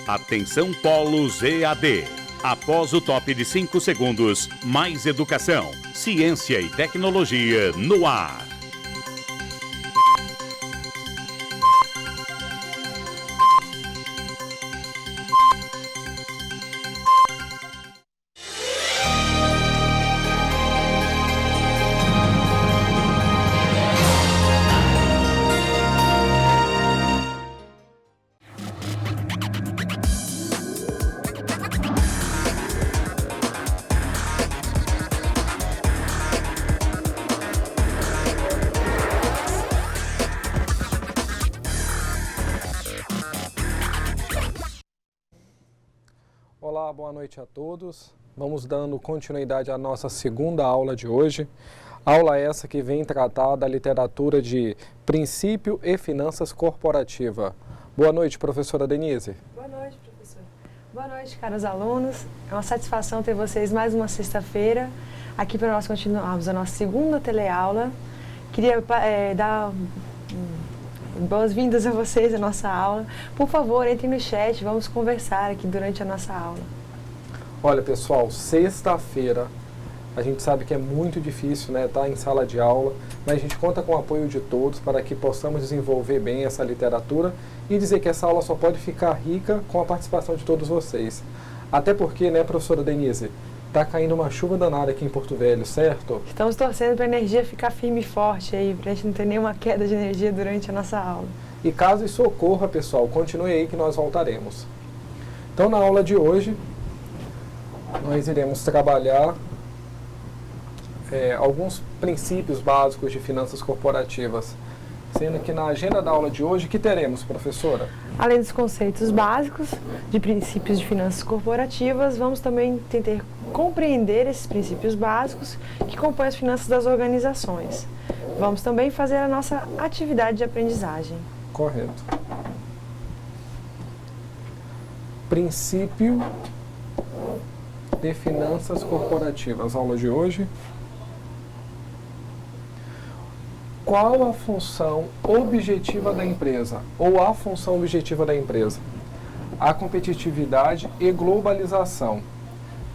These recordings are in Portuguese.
Atenção Polos EAD. Após o top de 5 segundos, mais educação, ciência e tecnologia no ar. Olá, boa noite a todos. Vamos dando continuidade à nossa segunda aula de hoje. Aula essa que vem tratar da literatura de Princípio e Finanças Corporativa. Boa noite, professora Denise. Boa noite, professor. Boa noite, caros alunos. É uma satisfação ter vocês mais uma sexta-feira aqui para nós continuarmos a nossa segunda teleaula. Queria dar boas-vindas a vocês à nossa aula. Por favor, entrem no chat, vamos conversar aqui durante a nossa aula. Olha, pessoal, sexta-feira, a gente sabe que é muito difícil, né, estar em sala de aula, mas a gente conta com o apoio de todos para que possamos desenvolver bem essa literatura e dizer que essa aula só pode ficar rica com a participação de todos vocês. Até porque, né, professora Denise, está caindo uma chuva danada aqui em Porto Velho, certo? Estamos torcendo para a energia ficar firme e forte aí, para a gente não ter nenhuma queda de energia durante a nossa aula. E caso isso ocorra, pessoal, continue aí que nós voltaremos. Então, na aula de hoje, nós iremos trabalhar alguns princípios básicos de finanças corporativas. Sendo que na agenda da aula de hoje, o que teremos, professora? Além dos conceitos básicos de princípios de finanças corporativas, vamos também tentar compreender esses princípios básicos que compõem as finanças das organizações. Vamos também fazer a nossa atividade de aprendizagem. Correto. Princípio de finanças corporativas. Aula de hoje. Qual a função objetiva da empresa ou a função objetiva da empresa? A competitividade e globalização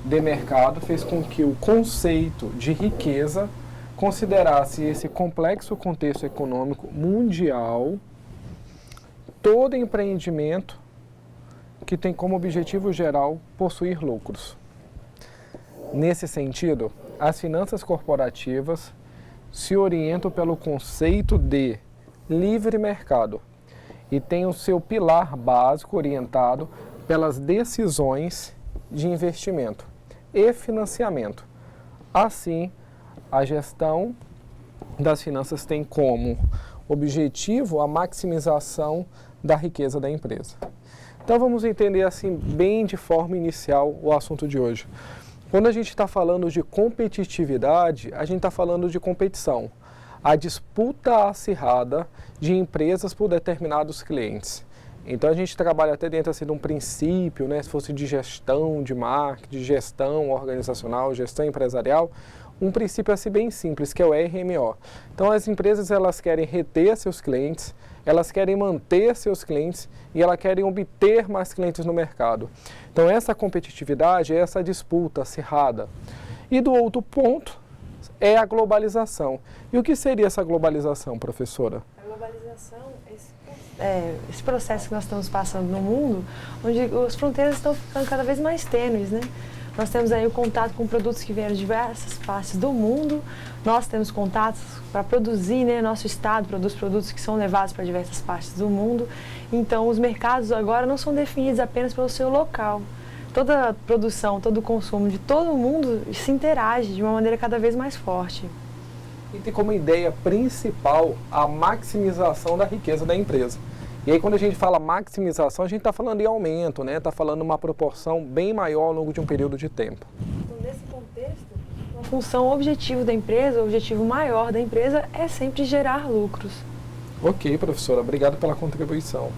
de mercado fez com que o conceito de riqueza considerasse esse complexo contexto econômico mundial, todo empreendimento que tem como objetivo geral possuir lucros. Nesse sentido, as finanças corporativas se orientam pelo conceito de livre mercado e tem o seu pilar básico orientado pelas decisões de investimento e financiamento. Assim, a gestão das finanças tem como objetivo a maximização da riqueza da empresa. Então vamos entender assim bem de forma inicial o assunto de hoje. Quando a gente está falando de competitividade, a gente está falando de competição. A disputa acirrada de empresas por determinados clientes. Então a gente trabalha até dentro assim, de um princípio, né, se fosse de gestão, de marketing, de gestão organizacional, gestão empresarial, um princípio assim bem simples, que é o RMO. Então as empresas elas querem reter seus clientes, elas querem manter seus clientes e elas querem obter mais clientes no mercado. Então essa competitividade é essa disputa acirrada. E do outro ponto é a globalização. E o que seria essa globalização, professora? A globalização é esse processo que nós estamos passando no mundo, onde as fronteiras estão ficando cada vez mais tênues, né? Nós temos aí o contato com produtos que vêm de diversas partes do mundo. Nós temos contatos para produzir, né? Nosso estado produz produtos que são levados para diversas partes do mundo. Então, os mercados agora não são definidos apenas pelo seu local. Toda a produção, todo o consumo de todo mundo se interage de uma maneira cada vez mais forte. E tem como ideia principal a maximização da riqueza da empresa. E aí quando a gente fala maximização, a gente está falando em aumento, né? Está falando uma proporção bem maior ao longo de um período de tempo. Então, nesse contexto, a função objetivo da empresa, o objetivo maior da empresa é sempre gerar lucros. Ok, professora. Obrigado pela contribuição.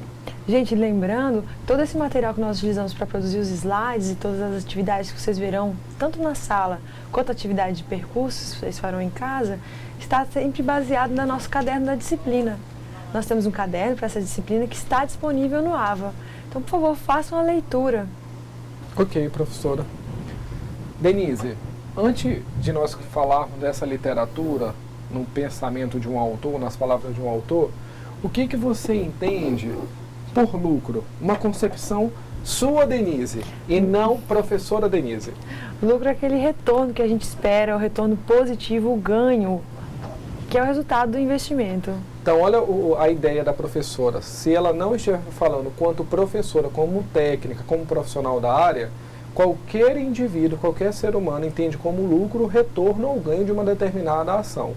Gente, lembrando, todo esse material que nós utilizamos para produzir os slides e todas as atividades que vocês verão, tanto na sala quanto a atividade de percursos que vocês farão em casa, está sempre baseado no nosso caderno da disciplina. Nós temos um caderno para essa disciplina que está disponível no AVA. Então, por favor, façam a leitura. Ok, professora. Denise, antes de nós falarmos dessa literatura, no pensamento de um autor, nas palavras de um autor, o que você entende por lucro? Uma concepção sua, Denise, e não professora Denise. O lucro é aquele retorno que a gente espera, o retorno positivo, o ganho, que é o resultado do investimento. Então, olha a ideia da professora. Se ela não estiver falando quanto professora, como técnica, como profissional da área, qualquer indivíduo, qualquer ser humano entende como lucro o retorno ou ganho de uma determinada ação.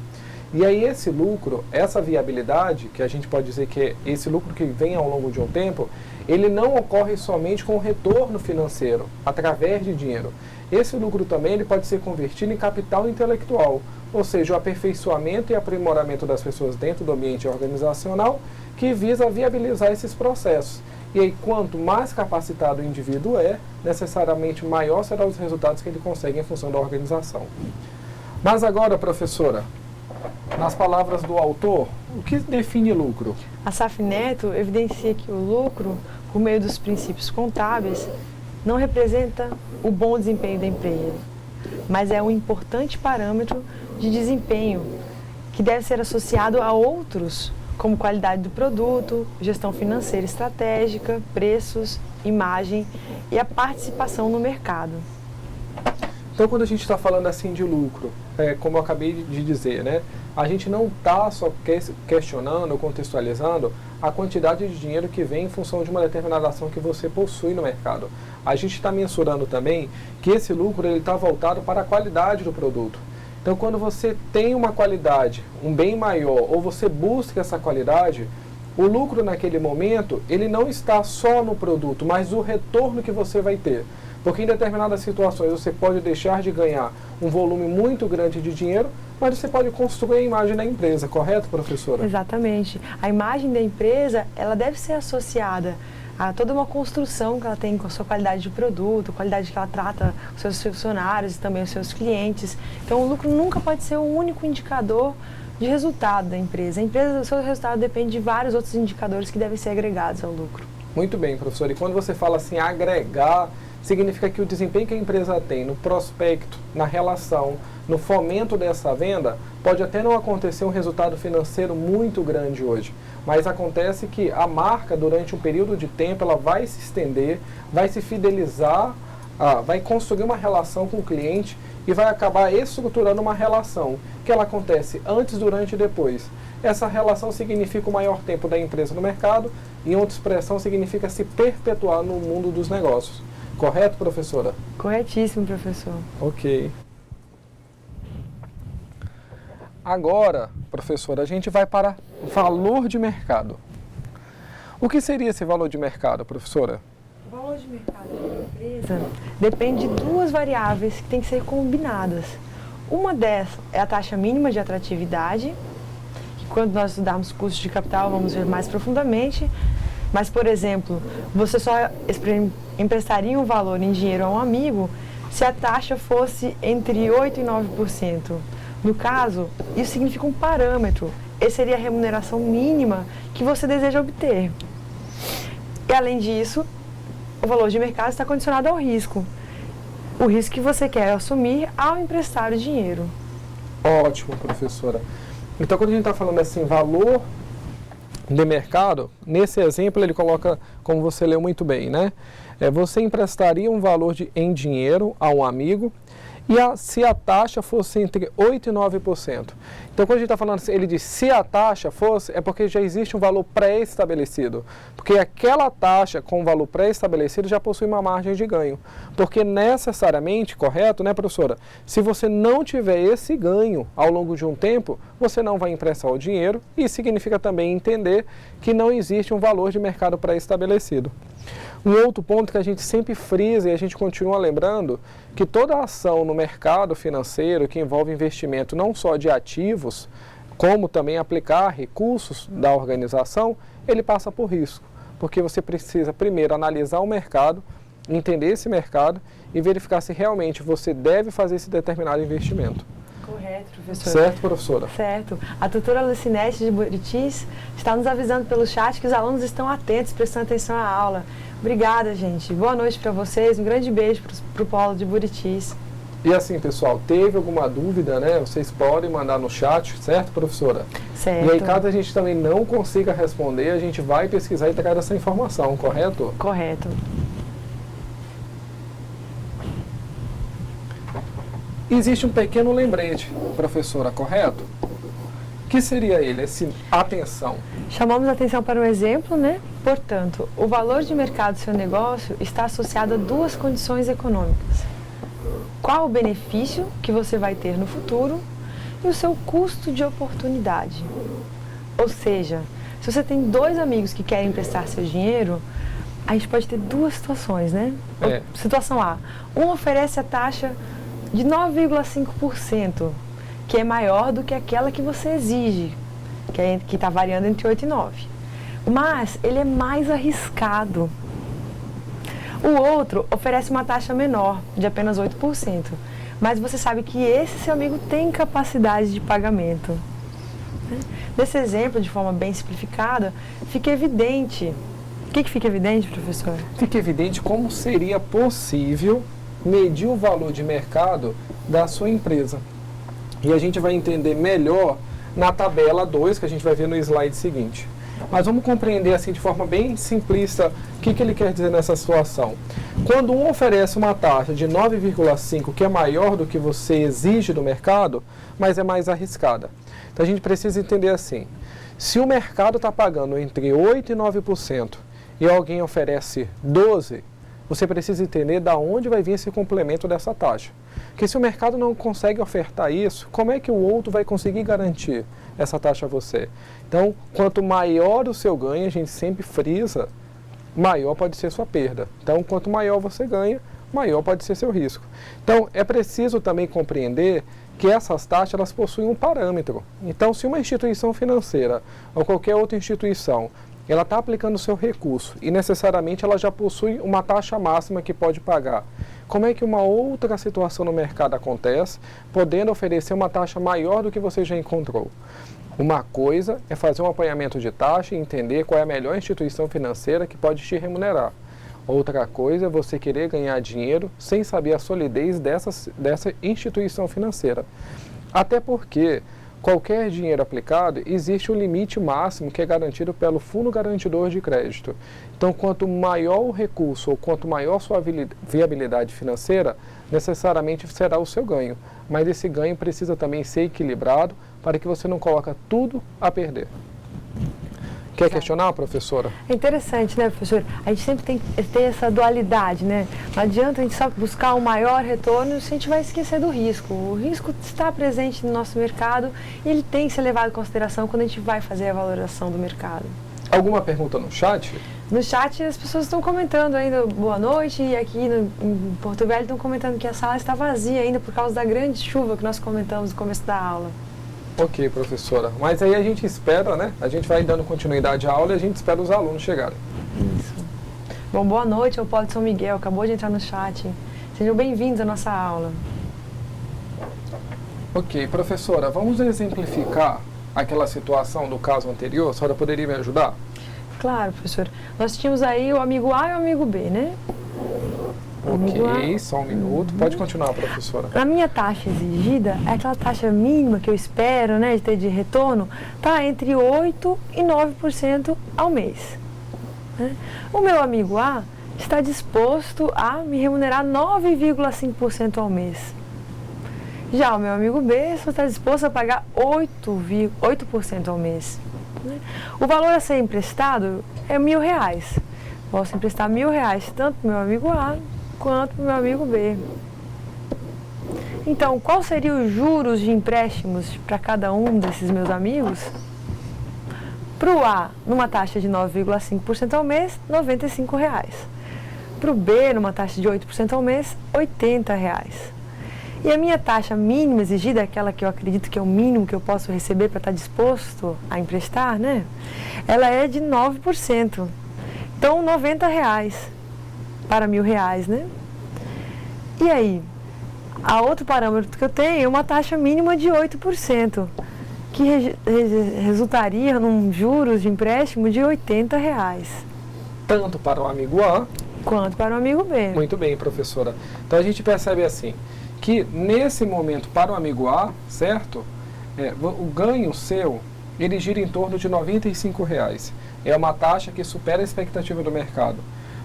E aí esse lucro, essa viabilidade, que a gente pode dizer que é esse lucro que vem ao longo de um tempo, ele não ocorre somente com o retorno financeiro, através de dinheiro. Esse lucro também ele pode ser convertido em capital intelectual, ou seja, o aperfeiçoamento e aprimoramento das pessoas dentro do ambiente organizacional que visa viabilizar esses processos. E aí, quanto mais capacitado o indivíduo é, necessariamente maior serão os resultados que ele consegue em função da organização. Mas agora, professora, nas palavras do autor, o que define lucro? A SAF Neto evidencia que o lucro, por meio dos princípios contábeis, não representa o bom desempenho da empresa, mas é um importante parâmetro de desempenho que deve ser associado a outros, como qualidade do produto, gestão financeira estratégica, preços, imagem e a participação no mercado. Então, quando a gente está falando assim de lucro, como eu acabei de dizer, né, a gente não está só questionando ou contextualizando a quantidade de dinheiro que vem em função de uma determinada ação que você possui no mercado. A gente está mensurando também que esse lucro está voltado para a qualidade do produto. Então, quando você tem uma qualidade, um bem maior, ou você busca essa qualidade, o lucro naquele momento, ele não está só no produto, mas o retorno que você vai ter. Porque em determinadas situações você pode deixar de ganhar um volume muito grande de dinheiro, mas você pode construir a imagem da empresa, correto, professora? Exatamente. A imagem da empresa, ela deve ser associada a toda uma construção que ela tem com a sua qualidade de produto, qualidade que ela trata os seus funcionários e também os seus clientes. Então, o lucro nunca pode ser o único indicador de resultado da empresa. A empresa, o seu resultado depende de vários outros indicadores que devem ser agregados ao lucro. Muito bem, professor. E quando você fala assim, agregar, significa que o desempenho que a empresa tem no prospecto, na relação, no fomento dessa venda, pode até não acontecer um resultado financeiro muito grande hoje, mas acontece que a marca, durante um período de tempo, ela vai se estender, vai se fidelizar, vai construir uma relação com o cliente e vai acabar estruturando uma relação, que ela acontece antes, durante e depois. Essa relação significa o maior tempo da empresa no mercado, e em outra expressão significa se perpetuar no mundo dos negócios. Correto, professora? Corretíssimo, professor. Ok. Agora, professora, a gente vai para valor de mercado. O que seria esse valor de mercado, professora? O valor de mercado de uma empresa depende de duas variáveis que têm que ser combinadas. Uma dessas é a taxa mínima de atratividade, que quando nós estudarmos custos de capital vamos ver mais profundamente. Mas, por exemplo, você só emprestaria um valor em dinheiro a um amigo se a taxa fosse entre 8% e 9%. No caso, isso significa um parâmetro. Essa seria a remuneração mínima que você deseja obter. E, além disso, o valor de mercado está condicionado ao risco. O risco que você quer assumir ao emprestar o dinheiro. Ótimo, professora. Então, quando a gente está falando assim, valor de mercado, nesse exemplo ele coloca, como você leu muito bem, né? Você emprestaria um valor em dinheiro a um amigo e se a taxa fosse entre 8% e 9%. Então, quando a gente está falando assim, ele diz se a taxa fosse, é porque já existe um valor pré-estabelecido. Porque aquela taxa com valor pré-estabelecido já possui uma margem de ganho. Porque necessariamente, correto, né, professora? Se você não tiver esse ganho ao longo de um tempo, você não vai emprestar o dinheiro, e significa também entender que não existe um valor de mercado pré-estabelecido. Um outro ponto que a gente sempre frisa e a gente continua lembrando, que toda ação no mercado financeiro que envolve investimento não só de ativos, como também aplicar recursos da organização, ele passa por risco. Porque você precisa primeiro analisar o mercado, entender esse mercado e verificar se realmente você deve fazer esse determinado investimento. Correto, professor. Certo, professora? Certo. A tutora Lucinete de Buritis está nos avisando pelo chat que os alunos estão atentos, prestando atenção à aula. Obrigada, gente. Boa noite para vocês. Um grande beijo para o Polo de Buritis. E assim, pessoal, teve alguma dúvida, né? Vocês podem mandar no chat, certo, professora? Certo. E aí, caso a gente também não consiga responder, a gente vai pesquisar e trazer essa informação, correto? Correto. Existe um pequeno lembrete, professora, correto? O que seria ele? Esse atenção. Chamamos a atenção para um exemplo, né? Portanto, o valor de mercado do seu negócio está associado a duas condições econômicas. Qual o benefício que você vai ter no futuro e o seu custo de oportunidade. Ou seja, se você tem dois amigos que querem emprestar seu dinheiro, a gente pode ter duas situações, né? Situação A, um oferece a taxa de 9,5%, que é maior do que aquela que você exige, que está variando entre 8 e 9. Mas ele é mais arriscado. O outro oferece uma taxa menor, de apenas 8%. Mas você sabe que esse seu amigo tem capacidade de pagamento. Nesse exemplo, de forma bem simplificada, fica evidente. O que fica evidente, professor? Fica evidente como seria possível medir o valor de mercado da sua empresa. E a gente vai entender melhor na tabela 2, que a gente vai ver no slide seguinte. Mas vamos compreender assim de forma bem simplista o que ele quer dizer nessa situação. Quando um oferece uma taxa de 9,5, que é maior do que você exige do mercado, mas é mais arriscada. Então a gente precisa entender assim, se o mercado está pagando entre 8% e 9% e alguém oferece 12%, você precisa entender de onde vai vir esse complemento dessa taxa. Porque se o mercado não consegue ofertar isso, como é que o outro vai conseguir garantir essa taxa a você? Então, quanto maior o seu ganho, a gente sempre frisa, maior pode ser sua perda. Então, quanto maior você ganha, maior pode ser seu risco. Então, é preciso também compreender que essas taxas elas possuem um parâmetro. Então, se uma instituição financeira ou qualquer outra instituição ela está aplicando o seu recurso e necessariamente ela já possui uma taxa máxima que pode pagar. Como é que uma outra situação no mercado acontece, podendo oferecer uma taxa maior do que você já encontrou? Uma coisa é fazer um apanhamento de taxa e entender qual é a melhor instituição financeira que pode te remunerar. Outra coisa é você querer ganhar dinheiro sem saber a solidez dessa instituição financeira. Até porque qualquer dinheiro aplicado, existe um limite máximo que é garantido pelo Fundo Garantidor de Crédito. Então, quanto maior o recurso ou quanto maior sua viabilidade financeira, necessariamente será o seu ganho. Mas esse ganho precisa também ser equilibrado para que você não coloque tudo a perder. Quer questionar, professora? É interessante, né, professor? A gente sempre tem que ter essa dualidade, né? Não adianta a gente só buscar um maior retorno se a gente vai esquecer do risco. O risco está presente no nosso mercado e ele tem que ser levado em consideração quando a gente vai fazer a valoração do mercado. Alguma pergunta no chat? No chat as pessoas estão comentando ainda boa noite e aqui em Porto Velho estão comentando que a sala está vazia ainda por causa da grande chuva que nós comentamos no começo da aula. Ok, professora. Mas aí a gente espera, né? A gente vai dando continuidade à aula e a gente espera os alunos chegarem. Isso. Bom, boa noite ao Polo de São Miguel. Acabou de entrar no chat. Sejam bem-vindos à nossa aula. Ok, professora, vamos exemplificar aquela situação do caso anterior? A senhora poderia me ajudar? Claro, professor. Nós tínhamos aí o amigo A e o amigo B, né? Ok, só um minuto. Pode continuar, professora. A minha taxa exigida, é aquela taxa mínima que eu espero, né, de ter de retorno, está entre 8% e 9% ao mês. Né? O meu amigo A está disposto a me remunerar 9,5% ao mês. Já o meu amigo B só está disposto a pagar 8% ao mês. Né? O valor a ser emprestado é R$1.000. Posso emprestar R$1.000 tanto para o meu amigo A quanto para o meu amigo B. Então, qual seriam os juros de empréstimos para cada um desses meus amigos? Para o A, numa taxa de 9,5% ao mês, R$95. Para o B, numa taxa de 8% ao mês, R$80. E a minha taxa mínima exigida, aquela que eu acredito que é o mínimo que eu posso receber para estar disposto a emprestar, né? Ela é de 9%. Então, R$90 para R$1.000, né? E aí, A outro parâmetro que eu tenho é uma taxa mínima de 8%, que resultaria num juros de empréstimo de R$80. Tanto para o amigo A quanto para o amigo B. Muito bem, professora. Então a gente percebe assim, que nesse momento para o amigo A, certo? O ganho seu, ele gira em torno de R$95. É uma taxa que supera a expectativa do mercado.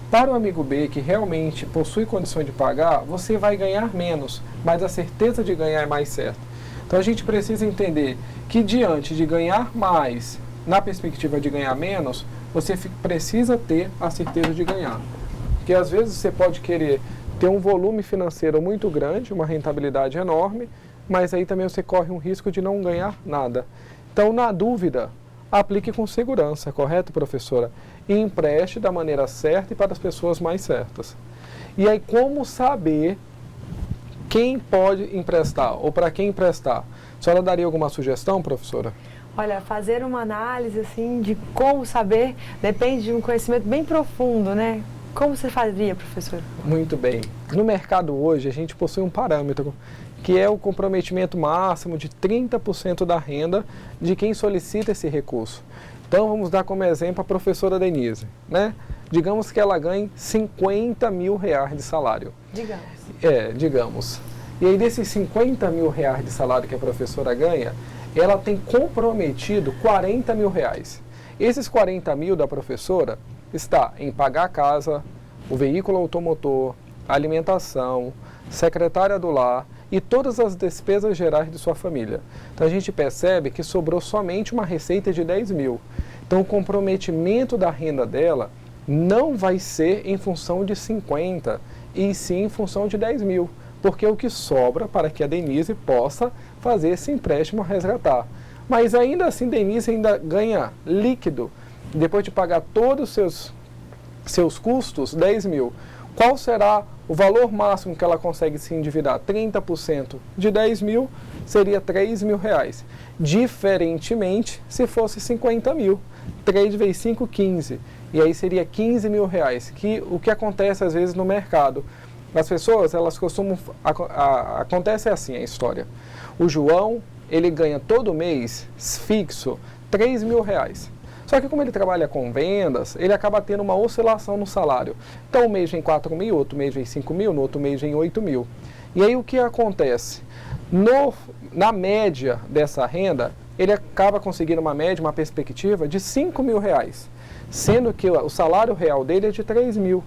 Para o amigo B, que realmente possui condições de pagar, você vai ganhar menos, mas a certeza de ganhar é mais certa. Então a gente precisa entender que diante de ganhar mais, na perspectiva de ganhar menos, você precisa ter a certeza de ganhar. Porque às vezes você pode querer ter um volume financeiro muito grande, uma rentabilidade enorme, mas aí também você corre um risco de não ganhar nada. Então, na dúvida, aplique com segurança, correto, professora? E empreste da maneira certa e para as pessoas mais certas. E aí, como saber quem pode emprestar ou para quem emprestar? A senhora daria alguma sugestão, professora? Olha, fazer uma análise assim de como saber depende de um conhecimento bem profundo, né? Como você faria, professor? Muito bem. No mercado hoje, a gente possui um parâmetro, que é o comprometimento máximo de 30% da renda de quem solicita esse recurso. Então, vamos dar como exemplo a professora Denise, né? Digamos que ela ganhe R$50 mil de salário. Digamos. E aí, desses R$50 mil de salário que a professora ganha, ela tem comprometido R$40 mil. Esses R$40 mil da professora está em pagar a casa, o veículo automotor, a alimentação, secretária do lar e todas as despesas gerais de sua família. Então a gente percebe que sobrou somente uma receita de R$10 mil. Então o comprometimento da renda dela não vai ser em função de 50, e sim em função de 10 mil. Porque é o que sobra para que a Denise possa fazer esse empréstimo a resgatar. Mas ainda assim, Denise ainda ganha líquido, depois de pagar todos os seus custos, 10 mil. Qual será o valor máximo que ela consegue se endividar? 30% de 10 mil seria R$3 mil. Diferentemente, se fosse 50 mil, 3 vezes 5, 15. E aí seria R$15 mil. O que acontece às vezes no mercado? As pessoas, elas costumam... Acontece assim a história. O João, ele ganha todo mês, fixo, R$3 mil. Só que como ele trabalha com vendas, ele acaba tendo uma oscilação no salário. Então um mês vem 4 mil, outro mês vem 5 mil, no outro mês vem 8 mil. E aí o que acontece? Na média dessa renda, ele acaba conseguindo uma média, uma perspectiva de R$5 mil, sendo que o salário real dele é de 3 mil.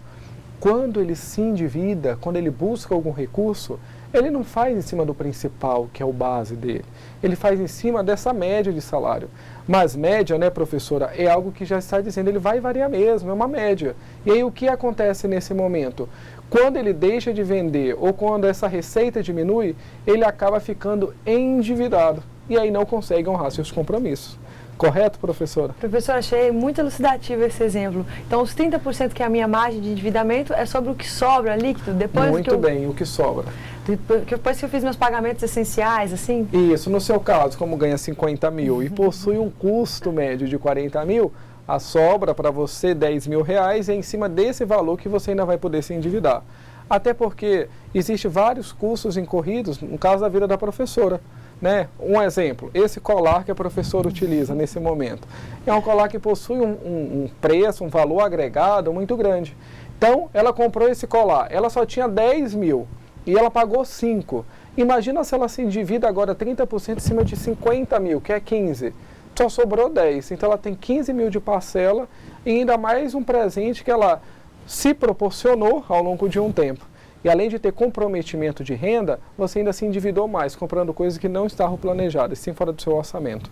Quando ele se endivida, quando ele busca algum recurso, ele não faz em cima do principal, que é o base dele. Ele faz em cima dessa média de salário. Mas média, né, professora, é algo que já está dizendo, ele vai variar mesmo, é uma média. E aí o que acontece nesse momento? Quando ele deixa de vender ou quando essa receita diminui, ele acaba ficando endividado. E aí não consegue honrar seus compromissos. Correto, professora? Professora, achei muito elucidativo esse exemplo. Então, os 30% que é a minha margem de endividamento é sobre o que sobra líquido? Muito bem, o que sobra. Depois que eu fiz meus pagamentos essenciais, assim? Isso, no seu caso, como ganha 50 mil e possui um custo médio de 40 mil, a sobra para você R$10 mil é em cima desse valor que você ainda vai poder se endividar. Até porque existem vários custos incorridos, no caso da vida da professora. Né? Um exemplo, esse colar que a professora utiliza nesse momento, é um colar que possui um preço, um valor agregado muito grande. Então, ela comprou esse colar, ela só tinha 10 mil e ela pagou 5. Imagina se ela se endivida agora 30% em cima de 50 mil, que é 15. Só sobrou 10, então ela tem 15 mil de parcela e ainda mais um presente que ela se proporcionou ao longo de um tempo. E além de ter comprometimento de renda, você ainda se endividou mais, comprando coisas que não estavam planejadas, sim fora do seu orçamento.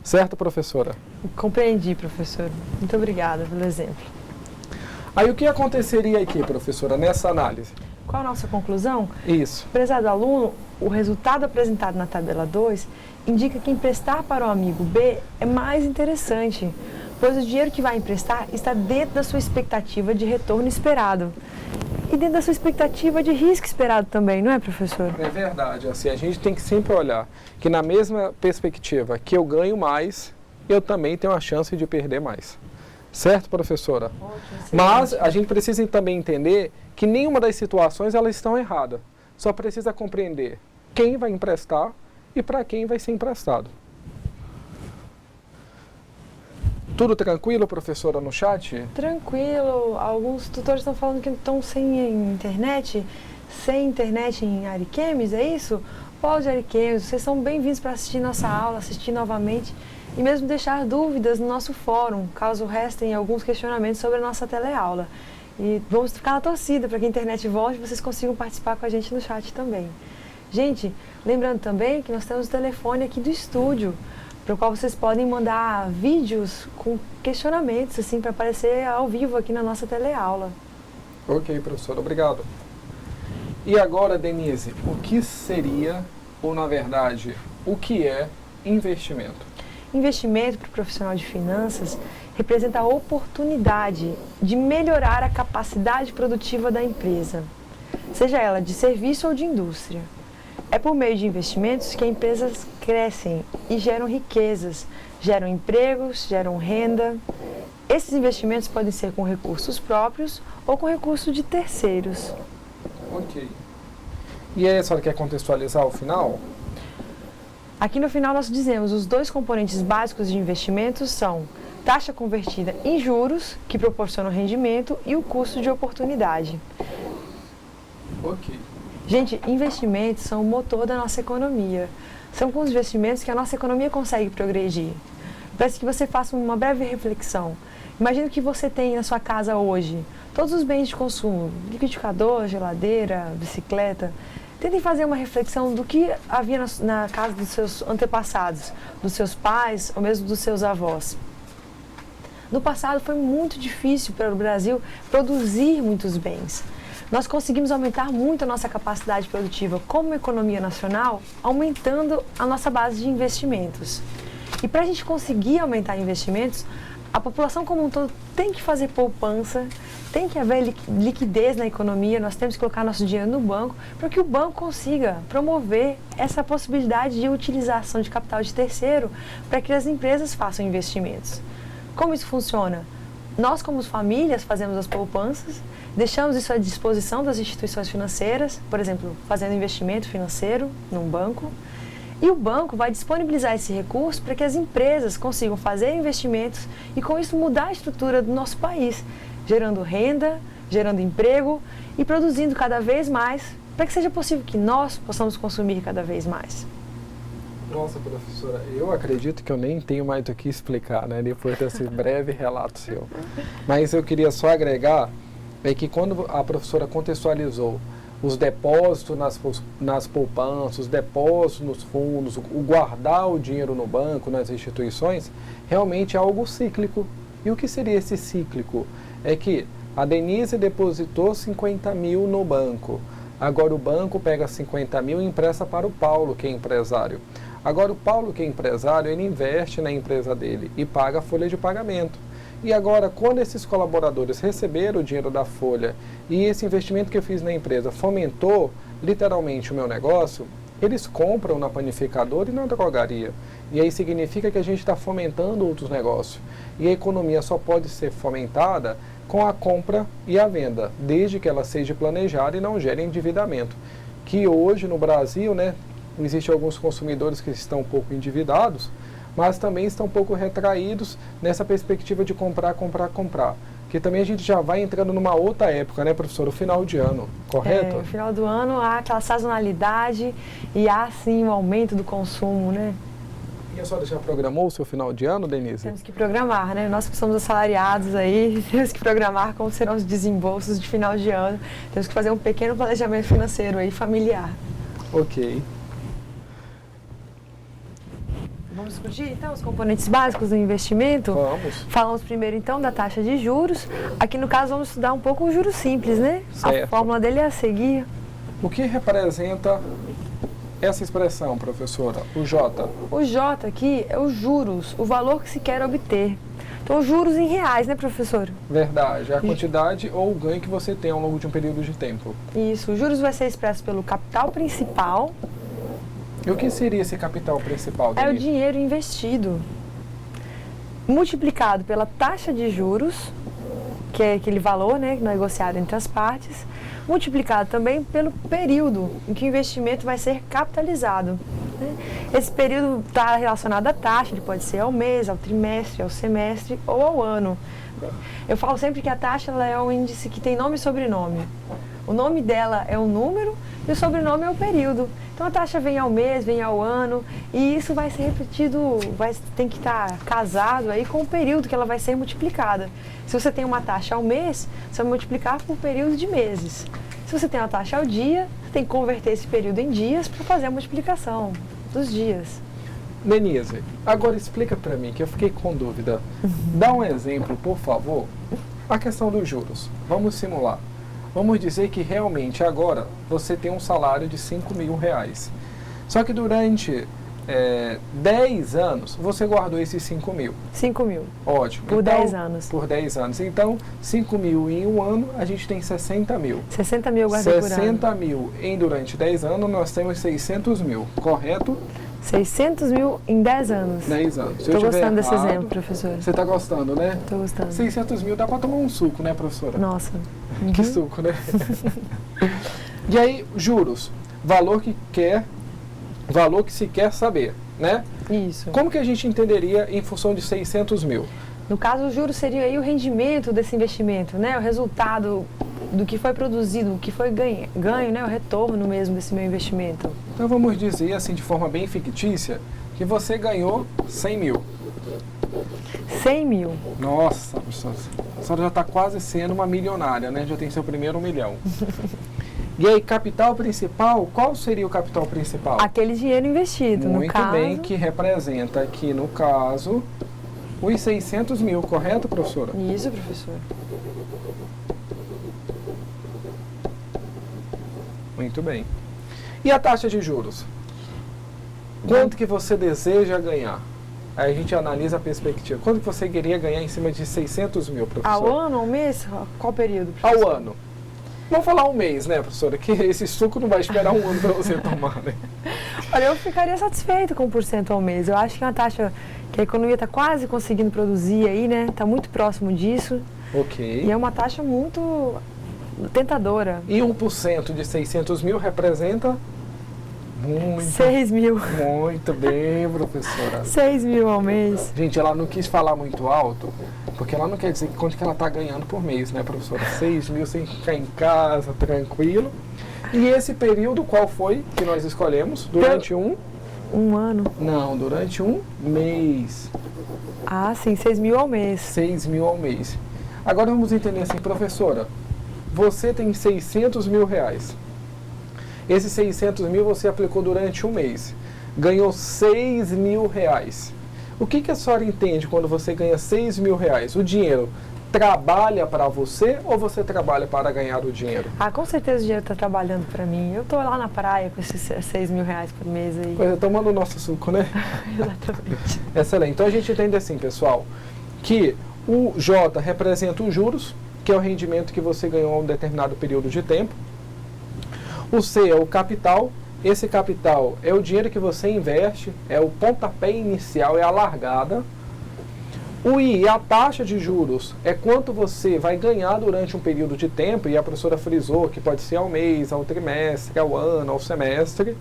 Certo, professora? Compreendi, professor. Muito obrigada pelo exemplo. Aí o que aconteceria aqui, professora, nessa análise? Qual a nossa conclusão? Isso. Prezado aluno, o resultado apresentado na tabela 2 indica que emprestar para o amigo B é mais interessante, pois o dinheiro que vai emprestar está dentro da sua expectativa de retorno esperado. E dentro da sua expectativa de risco esperado também, não é, professor? É verdade. Assim, a gente tem que sempre olhar que na mesma perspectiva que eu ganho mais, eu também tenho a chance de perder mais. Certo, professora? Ótimo, mas a gente precisa também entender que nenhuma das situações elas estão erradas. só precisa compreender quem vai emprestar e para quem vai ser emprestado. Tudo tranquilo, professora, no chat? Tranquilo. Alguns tutores estão falando que estão sem internet em Ariquemes, é isso? Polo de Ariquemes, vocês são bem-vindos para assistir nossa aula, assistir novamente e mesmo deixar dúvidas no nosso fórum, caso restem alguns questionamentos sobre a nossa teleaula. E vamos ficar na torcida para que a internet volte e vocês consigam participar com a gente no chat também. Gente, lembrando também que nós temos o telefone aqui do estúdio, para o qual vocês podem mandar vídeos com questionamentos, assim, para aparecer ao vivo aqui na nossa teleaula. Ok, professor, obrigado. E agora, Denise, o que seria, ou na verdade, o que é investimento? Investimento para o profissional de finanças representa a oportunidade de melhorar a capacidade produtiva da empresa, seja ela de serviço ou de indústria. É por meio de investimentos que as empresas crescem e geram riquezas, geram empregos, geram renda. Esses investimentos podem ser com recursos próprios ou com recursos de terceiros. Ok. E aí, a senhora quer contextualizar o final? Aqui no final nós dizemos os dois componentes básicos de investimentos são taxa convertida em juros, que proporciona o rendimento, e o custo de oportunidade. Ok. Gente, investimentos são o motor da nossa economia. São com os investimentos que a nossa economia consegue progredir. Peço que você faça uma breve reflexão. Imagina que você tem na sua casa hoje todos os bens de consumo, liquidificador, geladeira, bicicleta. Tentem fazer uma reflexão do que havia na casa dos seus antepassados, dos seus pais ou mesmo dos seus avós. No passado foi muito difícil para o Brasil produzir muitos bens. Nós conseguimos aumentar muito a nossa capacidade produtiva como economia nacional, aumentando a nossa base de investimentos. E para a gente conseguir aumentar investimentos, a população como um todo tem que fazer poupança, tem que haver liquidez na economia, nós temos que colocar nosso dinheiro no banco para que o banco consiga promover essa possibilidade de utilização de capital de terceiro para que as empresas façam investimentos. Como isso funciona? Nós, como famílias, fazemos as poupanças, deixamos isso à disposição das instituições financeiras, por exemplo, fazendo investimento financeiro num banco, e o banco vai disponibilizar esse recurso para que as empresas consigam fazer investimentos e com isso mudar a estrutura do nosso país, gerando renda, gerando emprego e produzindo cada vez mais para que seja possível que nós possamos consumir cada vez mais. Nossa, professora, eu acredito que eu nem tenho mais do que explicar, né, depois desse breve relato seu. Mas eu queria só agregar que quando a professora contextualizou os depósitos nas poupanças, os depósitos nos fundos, o guardar o dinheiro no banco, nas instituições, realmente é algo cíclico. E o que seria esse cíclico? É que a Denise depositou 50 mil no banco. Agora o banco pega 50 mil e empresta para o Paulo, que é empresário. Agora o Paulo, que é empresário, ele investe na empresa dele e paga a folha de pagamento. E agora, quando esses colaboradores receberam o dinheiro da folha e esse investimento que eu fiz na empresa fomentou literalmente o meu negócio, eles compram na panificadora e na drogaria. E aí significa que a gente está fomentando outros negócios. E a economia só pode ser fomentada com a compra e a venda, desde que ela seja planejada e não gere endividamento. Que hoje no Brasil, né, existem alguns consumidores que estão um pouco endividados, mas também estão um pouco retraídos nessa perspectiva de comprar. Que também a gente já vai entrando numa outra época, né, professor? O final de ano, correto? No final do ano há aquela sazonalidade e há, sim, um aumento do consumo, né? E a senhora já programou o seu final de ano, Denise? Temos que programar, né? Nós que somos assalariados aí, temos que programar como serão os desembolsos de final de ano. Temos que fazer um pequeno planejamento financeiro aí, familiar. Ok. Vamos discutir, então, os componentes básicos do investimento? Vamos. Falamos primeiro, então, da taxa de juros. Aqui, no caso, vamos estudar um pouco o juros simples, né? Certo. A fórmula dele é a seguir. O que representa essa expressão, professora? O J. O J aqui é os juros, o valor que se quer obter. Então, os juros em reais, né, professor? Verdade. A quantidade ou o ganho que você tem ao longo de um período de tempo. Isso. Os juros vai ser expresso pelo capital principal. E o que seria esse capital principal, Denise? É o dinheiro investido, multiplicado pela taxa de juros, que é aquele valor, né, negociado entre as partes, multiplicado também pelo período em que o investimento vai ser capitalizado. Né? Esse período está relacionado à taxa, ele pode ser ao mês, ao trimestre, ao semestre ou ao ano. Eu falo sempre que a taxa ela é um índice que tem nome e sobrenome. O nome dela é o número e o sobrenome é o período. Então a taxa vem ao mês, vem ao ano e isso vai ser repetido, tem que estar casado aí com o período que ela vai ser multiplicada. Se você tem uma taxa ao mês, você vai multiplicar por período de meses. Se você tem uma taxa ao dia, você tem que converter esse período em dias para fazer a multiplicação dos dias. Denise, agora explica para mim, que eu fiquei com dúvida. Dá um exemplo, por favor, a questão dos juros. Vamos simular. Vamos dizer que realmente agora você tem um salário de R$5.000. Só que durante 10 anos você guardou esses 5.000. 5.000. Ótimo. Por então, 10 anos. Por 10 anos. Então, 5.000 em um ano, a gente tem 60.000. 60.000 guardei por ano. 60.000 em durante 10 anos, nós temos 600.000, correto? 600.000 em 10 anos. 10 anos. Estou gostando desse exemplo, professor. Você está gostando, né? Estou gostando. 600.000 dá para tomar um suco, né, professora? Nossa. Que suco, né? E aí, juros. Valor que se quer saber, né? Isso. Como que a gente entenderia em função de 600.000? No caso, os juros seria aí o rendimento desse investimento, né? O resultado do que foi produzido, o que foi ganho, né? O retorno mesmo desse meu investimento. Então vamos dizer assim de forma bem fictícia que você ganhou 100.000. 100.000. Nossa, a senhora já está quase sendo uma milionária, né? Já tem seu primeiro 1 milhão. E aí, capital principal, qual seria o capital principal? Aquele dinheiro investido, Muito no caso. bem, que representa aqui no caso os 600.000, correto, professora? Isso, professor. Muito bem. E a taxa de juros? Quanto que você deseja ganhar? Aí a gente analisa a perspectiva. Quanto que você queria ganhar em cima de 600.000, professor? Ao ano, ao mês? Qual período, professor? Ao ano. Vamos falar um mês, né, professora? Que esse suco não vai esperar um ano para você tomar, né? Olha, eu ficaria satisfeito com 1% ao mês. Eu acho que é uma taxa que a economia está quase conseguindo produzir aí, né? Está muito próximo disso. Ok. E é uma taxa muito tentadora. E 1% de 600.000 representa? Muito. 6.000. Muito bem, professora. 6.000 ao mês. Gente, ela não quis falar muito alto, porque ela não quer dizer quanto que ela está ganhando por mês, né, professora? 6.000 sem ficar em casa, tranquilo. E esse período, qual foi que nós escolhemos? Durante um ano? Não, durante um mês. Ah, sim, 6.000 ao mês. 6.000 ao mês. Agora vamos entender assim, professora, você tem 600.000 reais. Esses 600.000 você aplicou durante um mês. Ganhou 6.000 reais. O que a senhora entende quando você ganha 6.000 reais? O dinheiro trabalha para você ou você trabalha para ganhar o dinheiro? Ah, com certeza o dinheiro está trabalhando para mim. Eu estou lá na praia com esses 6.000 reais por mês aí. Pois é, tomando o nosso suco, né? Exatamente. Excelente. Então a gente entende assim, pessoal, que o J representa os juros, que é o rendimento que você ganhou a um determinado período de tempo. O C é o capital. Esse capital é o dinheiro que você investe, é o pontapé inicial, é a largada. O I é a taxa de juros, é quanto você vai ganhar durante um período de tempo, e a professora frisou que pode ser ao mês, ao trimestre, ao ano, ao semestre.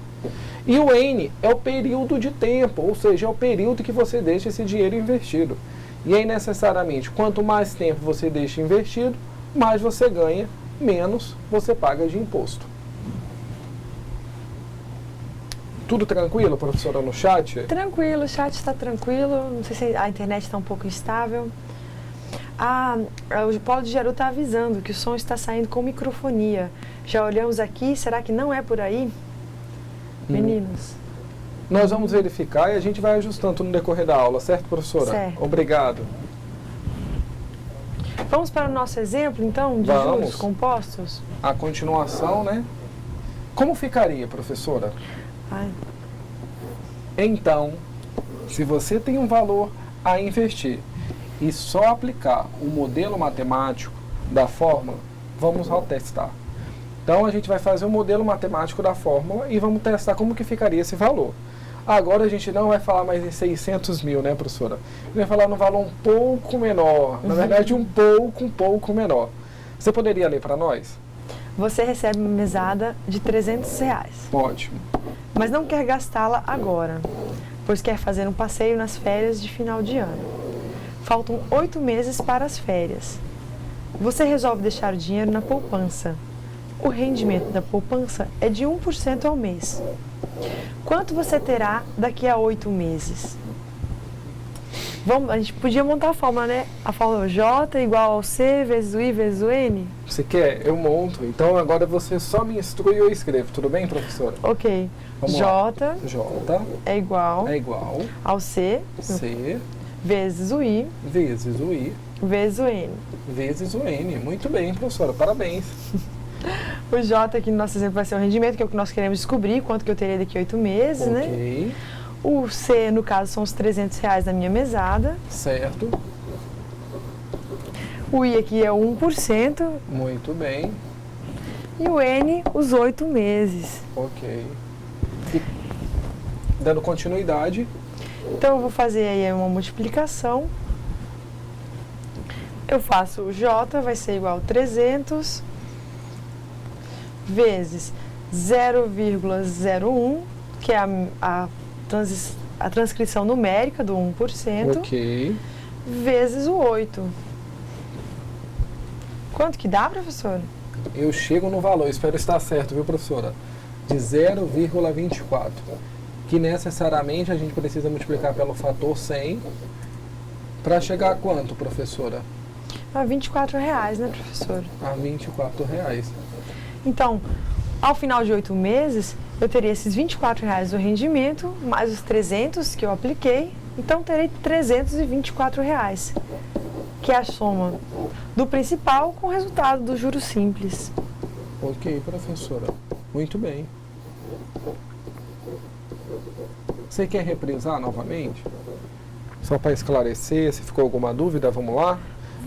E o N é o período de tempo, ou seja, é o período que você deixa esse dinheiro investido. E aí, necessariamente, quanto mais tempo você deixa investido, mais você ganha, menos você paga de imposto. Tudo tranquilo, professora, no chat? Tranquilo, o chat está tranquilo. Não sei se a internet está um pouco instável. O Paulo de Jaru está avisando que o som está saindo com microfonia. Já olhamos aqui, será que não é por aí? Meninos. Nós vamos verificar e a gente vai ajustando no decorrer da aula, certo, professora? Certo. Obrigado. Vamos para o nosso exemplo, então, de juros compostos? A continuação, né? Como ficaria, professora? Então, se você tem um valor a investir e só aplicar o modelo matemático da fórmula, vamos ao testar. Então, a gente vai fazer o modelo matemático da fórmula e vamos testar como que ficaria esse valor. Agora a gente não vai falar mais em 600.000, né, professora? A gente vai falar num valor um pouco menor, na verdade um pouco menor. Você poderia ler para nós? você recebe uma mesada de R$300. Ótimo. Mas não quer gastá-la agora, pois quer fazer um passeio nas férias de final de ano. Faltam 8 meses para as férias. Você resolve deixar o dinheiro na poupança. O rendimento da poupança é de 1% ao mês. Quanto você terá daqui a 8 meses? A gente podia montar a fórmula, né? A fórmula J igual ao C vezes o I vezes o N. Você quer? Eu monto. Então agora você só me instrui e eu escrevo. Tudo bem, professora? Ok. Vamos J lá. J é igual ao C vezes o I vezes o I vezes o N. vezes o N. Muito bem, professora. Parabéns. O J aqui no nosso exemplo vai ser o rendimento, que é o que nós queremos descobrir, quanto que eu terei daqui a 8 meses, né? Ok. O C, no caso, são os R$300 da minha mesada. Certo. O I aqui é o 1%. Muito bem. E o N, os 8 meses. Ok. E dando continuidade. Então, eu vou fazer aí uma multiplicação. Eu faço o J, vai ser igual a 300 vezes 0,01, que é a transcrição numérica do 1%, Ok. vezes o 8. Quanto que dá, professora? Eu chego no valor, espero estar certo, viu, professora? De 0,24. Que necessariamente a gente precisa multiplicar pelo fator 100 para chegar a quanto, professora? A R$24, né, professora? A R$24. Então, ao final de 8 meses, eu teria esses R$24 do rendimento, mais os 300 que eu apliquei, então terei R$324, que é a soma do principal com o resultado do juros simples. Ok, professora. Muito bem. Você quer reprisar novamente? Só para esclarecer, se ficou alguma dúvida, vamos lá.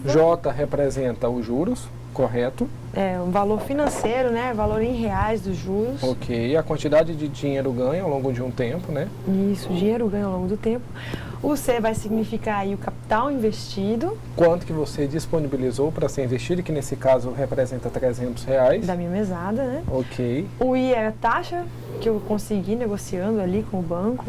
J representa os juros, correto? É, um valor financeiro, né? Valor em reais dos juros. Ok, a quantidade de dinheiro ganho ao longo de um tempo, né? Isso, dinheiro ganho ao longo do tempo. O C vai significar aí o capital investido. Quanto que você disponibilizou para ser investido, que nesse caso representa R$300. Da minha mesada, né? Ok, O I é a taxa que eu consegui negociando ali com o banco.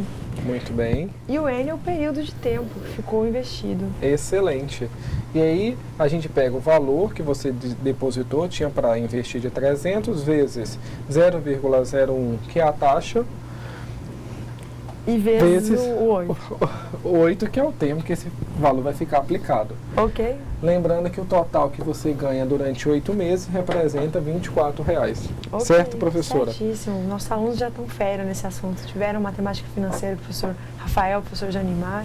muito bem. E o N é o período de tempo que ficou investido. Excelente. E aí a gente pega o valor que você depositou, tinha para investir de 300 vezes 0,01, que é a taxa, E vezes o 8. 8, que é o tempo que esse valor vai ficar aplicado. Ok? Lembrando que o total que você ganha durante 8 meses representa R$24. Ok, Certo, professora? Certíssimo. Nossos alunos já estão férias nesse assunto. Tiveram matemática financeira, o professor Rafael, o professor Janimar.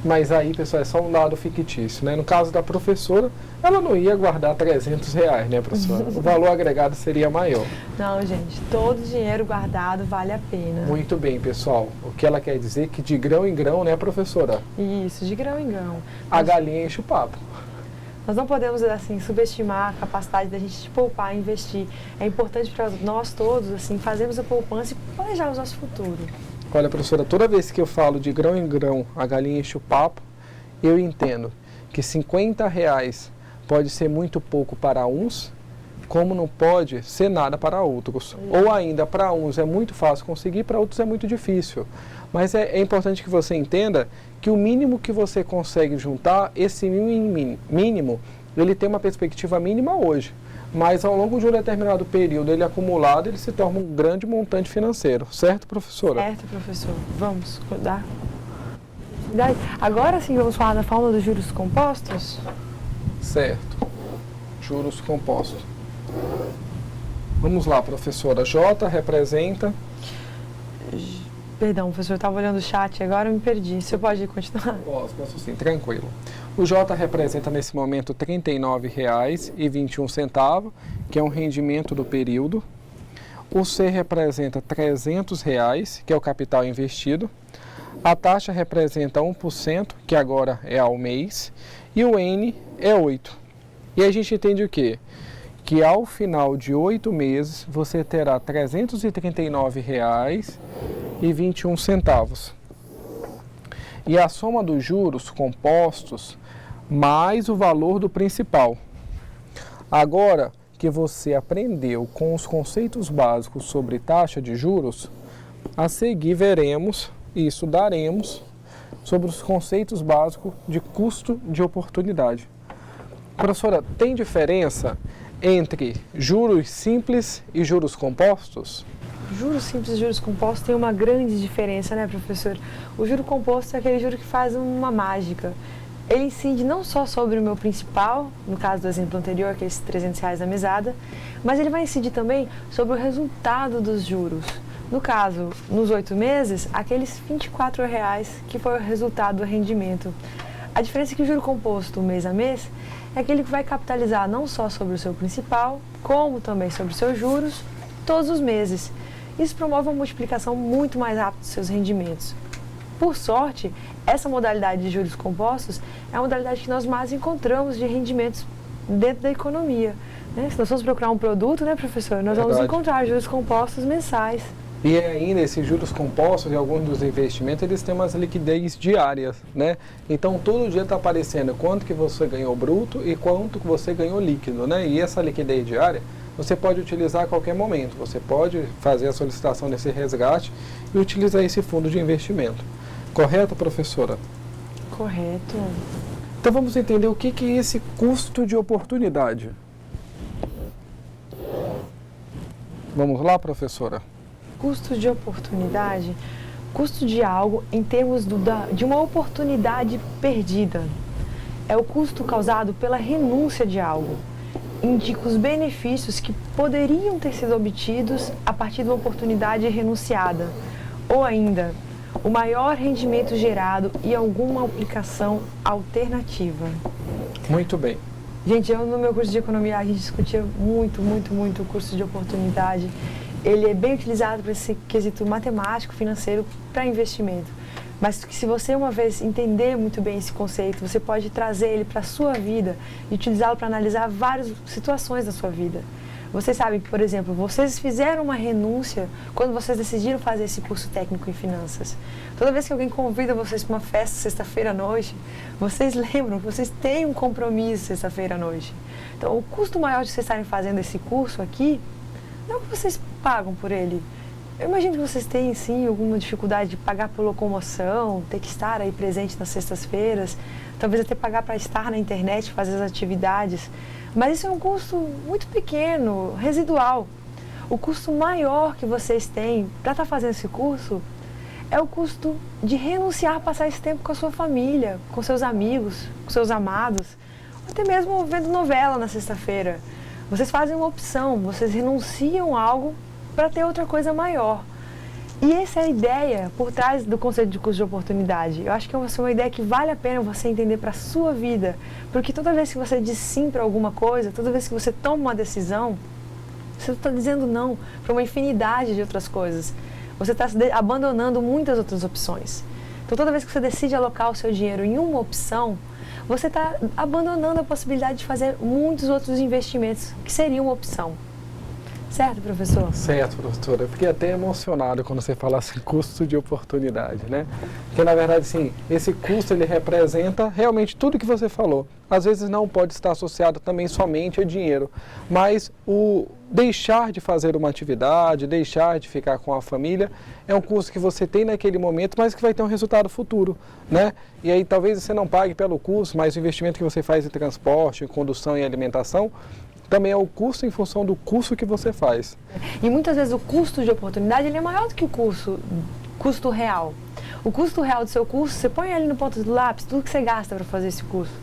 Mas aí, pessoal, é só um dado fictício, né? No caso da professora, ela não ia guardar R$300, né, professora? O valor agregado seria maior. Não, gente, todo dinheiro guardado vale a pena. Muito bem, pessoal. O que ela quer dizer é que de grão em grão, né, professora? Isso, de grão em grão. A galinha enche o papo. Nós não podemos, assim, subestimar a capacidade da gente poupar e investir. É importante para nós todos, assim, fazermos a poupança e planejarmos nosso futuro. Olha, professora, toda vez que eu falo de grão em grão, a galinha enche o papo, eu entendo que R$50 pode ser muito pouco para uns, como não pode ser nada para outros. Ou ainda, para uns é muito fácil conseguir, para outros é muito difícil. Mas é importante que você entenda que o mínimo que você consegue juntar, esse mínimo, ele tem uma perspectiva mínima hoje. Mas ao longo de um determinado período, ele acumulado, ele se torna um grande montante financeiro. Certo, professora? Certo, professor. Vamos cuidar. Agora sim vamos falar da fórmula dos juros compostos? Certo. Juros compostos. Vamos lá, professora. J representa... Perdão, professor, eu estava olhando o chat e agora eu me perdi. Você pode continuar? Posso sim, tranquilo. O J representa nesse momento R$ 39,21, que é um rendimento do período. O C representa R$300, que é o capital investido. A taxa representa 1%, que agora é ao mês. E o N é 8. E a gente entende o quê? Que ao final de 8 meses você terá R$ 339,21. E a soma dos juros compostos mais o valor do principal. Agora, que você aprendeu com os conceitos básicos sobre taxa de juros, a seguir veremos e estudaremos sobre os conceitos básicos de custo de oportunidade. Professora, tem diferença entre juros simples e juros compostos? Juros simples e juros compostos tem uma grande diferença, né, professor? O juro composto é aquele juro que faz uma mágica. Ele incide não só sobre o meu principal, no caso do exemplo anterior, aqueles R$300 da mesada, mas ele vai incidir também sobre o resultado dos juros. No caso, nos 8 meses, aqueles R$24 que foi o resultado do rendimento. A diferença é que o juro composto, mês a mês, é aquele que vai capitalizar não só sobre o seu principal, como também sobre os seus juros, todos os meses. Isso promove uma multiplicação muito mais rápida dos seus rendimentos. Por sorte, essa modalidade de juros compostos é a modalidade que nós mais encontramos de rendimentos dentro da economia, né? Se nós vamos procurar um produto, né, professor, nós vamos encontrar juros compostos mensais. E ainda esses juros compostos e alguns dos investimentos, eles têm umas liquidez diárias, né? Então, todo dia está aparecendo quanto que você ganhou bruto e quanto que você ganhou líquido, né? E essa liquidez diária, você pode utilizar a qualquer momento. Você pode fazer a solicitação desse resgate e utilizar esse fundo de investimento. Correto, professora? Correto. Então, vamos entender o que é esse custo de oportunidade. Vamos lá, professora? Custo de oportunidade, custo de algo em termos de uma oportunidade perdida. É o custo causado pela renúncia de algo. Indica os benefícios que poderiam ter sido obtidos a partir de uma oportunidade renunciada. Ou ainda, o maior rendimento gerado e alguma aplicação alternativa. Muito bem. Gente, no meu curso de economia, a gente discutia muito o custo de oportunidade. Ele é bem utilizado para esse quesito matemático, financeiro, para investimento. Mas que se você uma vez entender muito bem esse conceito, você pode trazer ele para a sua vida e utilizá-lo para analisar várias situações da sua vida. Vocês sabem que, por exemplo, vocês fizeram uma renúncia quando vocês decidiram fazer esse curso técnico em finanças. Toda vez que alguém convida vocês para uma festa sexta-feira à noite, vocês lembram que vocês têm um compromisso sexta-feira à noite. Então, o custo maior de vocês estarem fazendo esse curso aqui não é o que vocês pagam por ele. Eu imagino que vocês têm, sim, alguma dificuldade de pagar por locomoção, ter que estar aí presente nas sextas-feiras, talvez até pagar para estar na internet, fazer as atividades. Mas isso é um custo muito pequeno, residual. O custo maior que vocês têm para estar fazendo esse curso é o custo de renunciar a passar esse tempo com a sua família, com seus amigos, com seus amados, ou até mesmo vendo novela na sexta-feira. Vocês fazem uma opção, vocês renunciam a algo para ter outra coisa maior. E essa é a ideia por trás do conceito de custo de oportunidade. Eu acho que é uma ideia que vale a pena você entender para a sua vida, porque toda vez que você diz sim para alguma coisa, toda vez que você toma uma decisão, você está dizendo não para uma infinidade de outras coisas. Você está abandonando muitas outras opções. Então, toda vez que você decide alocar o seu dinheiro em uma opção, você está abandonando a possibilidade de fazer muitos outros investimentos que seriam uma opção. Certo, professor? Certo, professora. Eu fiquei até emocionado quando você fala assim, custo de oportunidade, né? Porque, na verdade, sim, esse custo, ele representa realmente tudo que você falou. Às vezes não pode estar associado também somente a dinheiro, mas o deixar de fazer uma atividade, deixar de ficar com a família, é um custo que você tem naquele momento, mas que vai ter um resultado futuro, né? E aí talvez você não pague pelo custo, mas o investimento que você faz em transporte, em condução e alimentação, também é o custo em função do curso que você faz. E muitas vezes o custo de oportunidade ele é maior do que o custo real. O custo real do seu curso, você põe ali no ponto do lápis tudo que você gasta para fazer esse curso.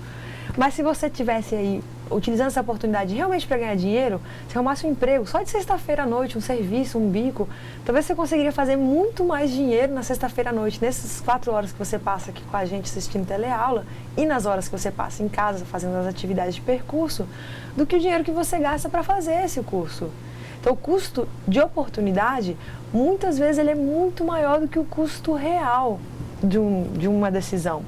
Mas se você tivesse aí, utilizando essa oportunidade realmente para ganhar dinheiro, se arrumasse um emprego só de sexta-feira à noite, um serviço, um bico, talvez você conseguiria fazer muito mais dinheiro na sexta-feira à noite, nessas 4 horas que você passa aqui com a gente assistindo teleaula e nas horas que você passa em casa fazendo as atividades de percurso, do que o dinheiro que você gasta para fazer esse curso. Então, o custo de oportunidade, muitas vezes, ele é muito maior do que o custo real de uma decisão.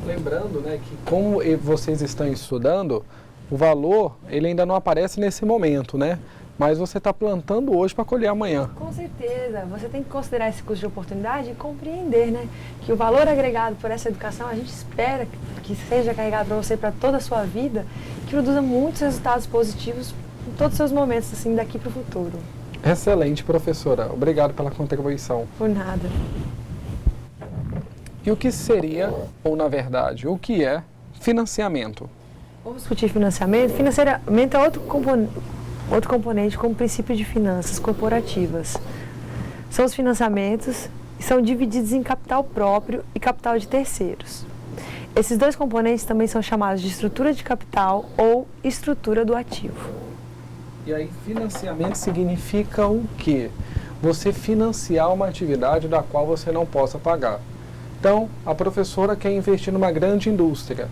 Lembrando, né, que como vocês estão estudando, o valor, ele ainda não aparece nesse momento, né? Mas você está plantando hoje para colher amanhã. Com certeza. Você tem que considerar esse custo de oportunidade e compreender, né? Que o valor agregado por essa educação, a gente espera que seja carregado para você para toda a sua vida, que produza muitos resultados positivos em todos os seus momentos, assim, daqui para o futuro. Excelente, professora. Obrigado pela contribuição. Por nada. E o que seria, ou na verdade, o que é financiamento? Vamos discutir financiamento. Financiamento é outro componente como princípio de finanças corporativas. São os financiamentos e são divididos em capital próprio e capital de terceiros. Esses dois componentes também são chamados de estrutura de capital ou estrutura do ativo. E aí, financiamento significa o quê? Você financiar uma atividade da qual você não possa pagar. Então, a professora quer investir numa grande indústria.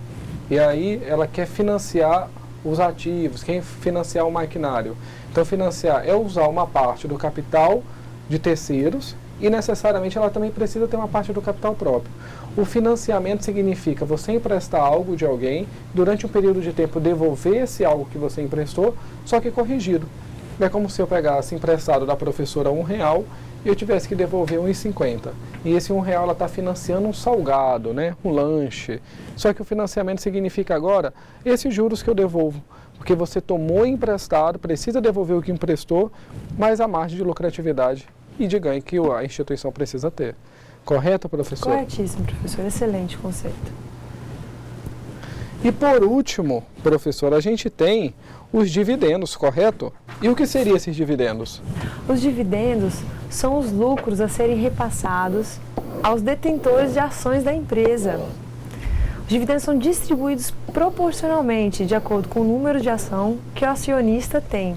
E aí, ela quer financiar os ativos, quer financiar o maquinário. Então, financiar é usar uma parte do capital de terceiros e, necessariamente, ela também precisa ter uma parte do capital próprio. O financiamento significa você emprestar algo de alguém, durante um período de tempo devolver esse algo que você emprestou, só que corrigido. É como se eu pegasse emprestado da professora R$1 e eu tivesse que devolver R$1,50. E esse R$1 ela está financiando um salgado, né? Um lanche. Só que o financiamento significa agora esses juros que eu devolvo. Porque você tomou emprestado, precisa devolver o que emprestou, mas a margem de lucratividade e de ganho que a instituição precisa ter. Correto, professor? Corretíssimo, professor. Excelente conceito. E por último, professor, a gente tem os dividendos, correto? E o que seriam esses dividendos? Os dividendos são os lucros a serem repassados aos detentores de ações da empresa. Os dividendos são distribuídos proporcionalmente de acordo com o número de ação que o acionista tem,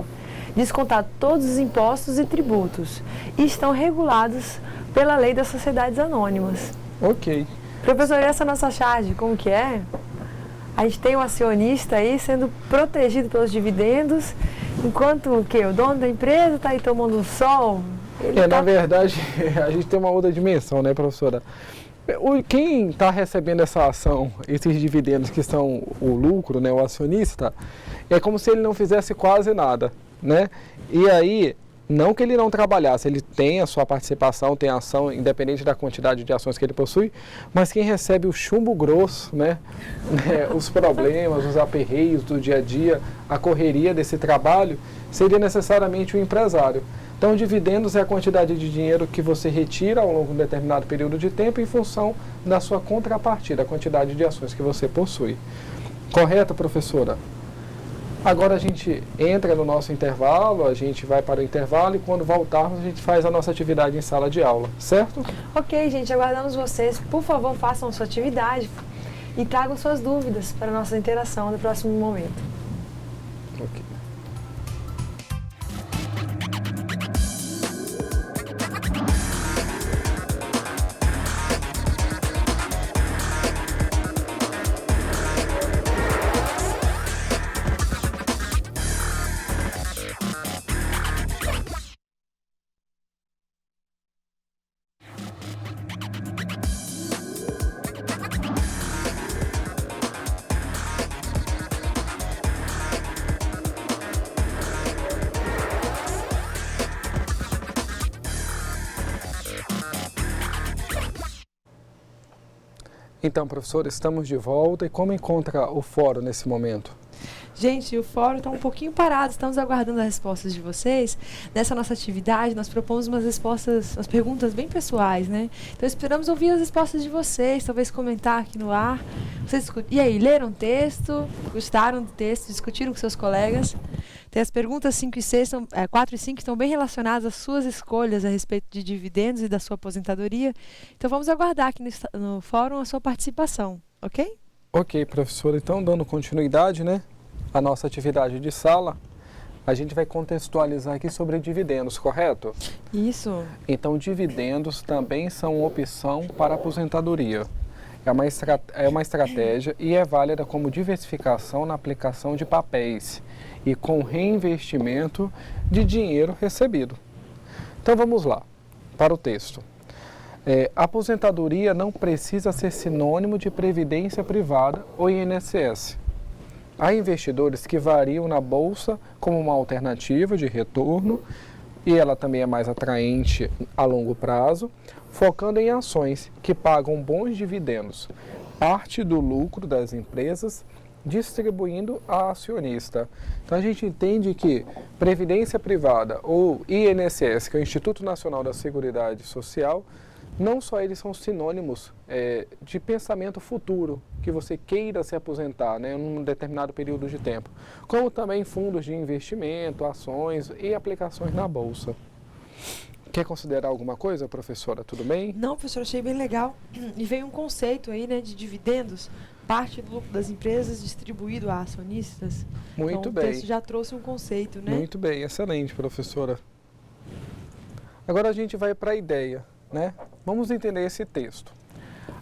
descontado todos os impostos e tributos, e estão regulados pela lei das sociedades anônimas. Ok. Professor, essa é a nossa charge, como que é? A gente tem um acionista aí sendo protegido pelos dividendos, enquanto o quê? O dono da empresa está aí tomando um sol. Na verdade, a gente tem uma outra dimensão, né, professora? Quem está recebendo essa ação, esses dividendos que são o lucro, né, o acionista, é como se ele não fizesse quase nada, né? E aí, não que ele não trabalhasse, ele tem a sua participação, tem a ação, independente da quantidade de ações que ele possui, mas quem recebe o chumbo grosso, né, os problemas, os aperreios do dia a dia, a correria desse trabalho, seria necessariamente o empresário. Então, dividendos é a quantidade de dinheiro que você retira ao longo de um determinado período de tempo em função da sua contrapartida, a quantidade de ações que você possui. Correto, professora? Agora a gente entra no nosso intervalo, a gente vai para o intervalo e quando voltarmos a gente faz a nossa atividade em sala de aula, certo? Ok, gente, aguardamos vocês. Por favor, façam a sua atividade e tragam suas dúvidas para a nossa interação no próximo momento. Ok. Então, professor, estamos de volta e como encontra o fórum nesse momento? Gente, o fórum está um pouquinho parado, estamos aguardando as respostas de vocês. Nessa nossa atividade, nós propomos umas perguntas bem pessoais, né? Então, esperamos ouvir as respostas de vocês, talvez comentar aqui no ar. E aí, leram o texto? Gostaram do texto? Discutiram com seus colegas? Tem as perguntas 4 e 5 estão bem relacionadas às suas escolhas a respeito de dividendos e da sua aposentadoria. Então, vamos aguardar aqui no fórum a sua participação, ok? Ok, professor. Então, dando continuidade, né? A nossa atividade de sala, a gente vai contextualizar aqui sobre dividendos, correto? Isso. Então, dividendos também são opção para aposentadoria. É uma estratégia e é válida como diversificação na aplicação de papéis e com reinvestimento de dinheiro recebido. Então, vamos lá, para o texto. Aposentadoria não precisa ser sinônimo de previdência privada ou INSS. Há investidores que variam na bolsa como uma alternativa de retorno e ela também é mais atraente a longo prazo, focando em ações que pagam bons dividendos, parte do lucro das empresas distribuindo a acionista. Então a gente entende que Previdência Privada ou INSS, que é o Instituto Nacional da Seguridade Social, não só eles são sinônimos de pensamento futuro, que você queira se aposentar, né, em um determinado período de tempo, como também fundos de investimento, ações e aplicações na Bolsa. Quer considerar alguma coisa, professora? Tudo bem? Não, professor, achei bem legal. E veio um conceito aí, né, de dividendos, parte do lucro das empresas distribuído a acionistas. Muito então, bem. O texto já trouxe um conceito, né? Muito bem, excelente, professora. Agora a gente vai para a ideia, né? Vamos entender esse texto.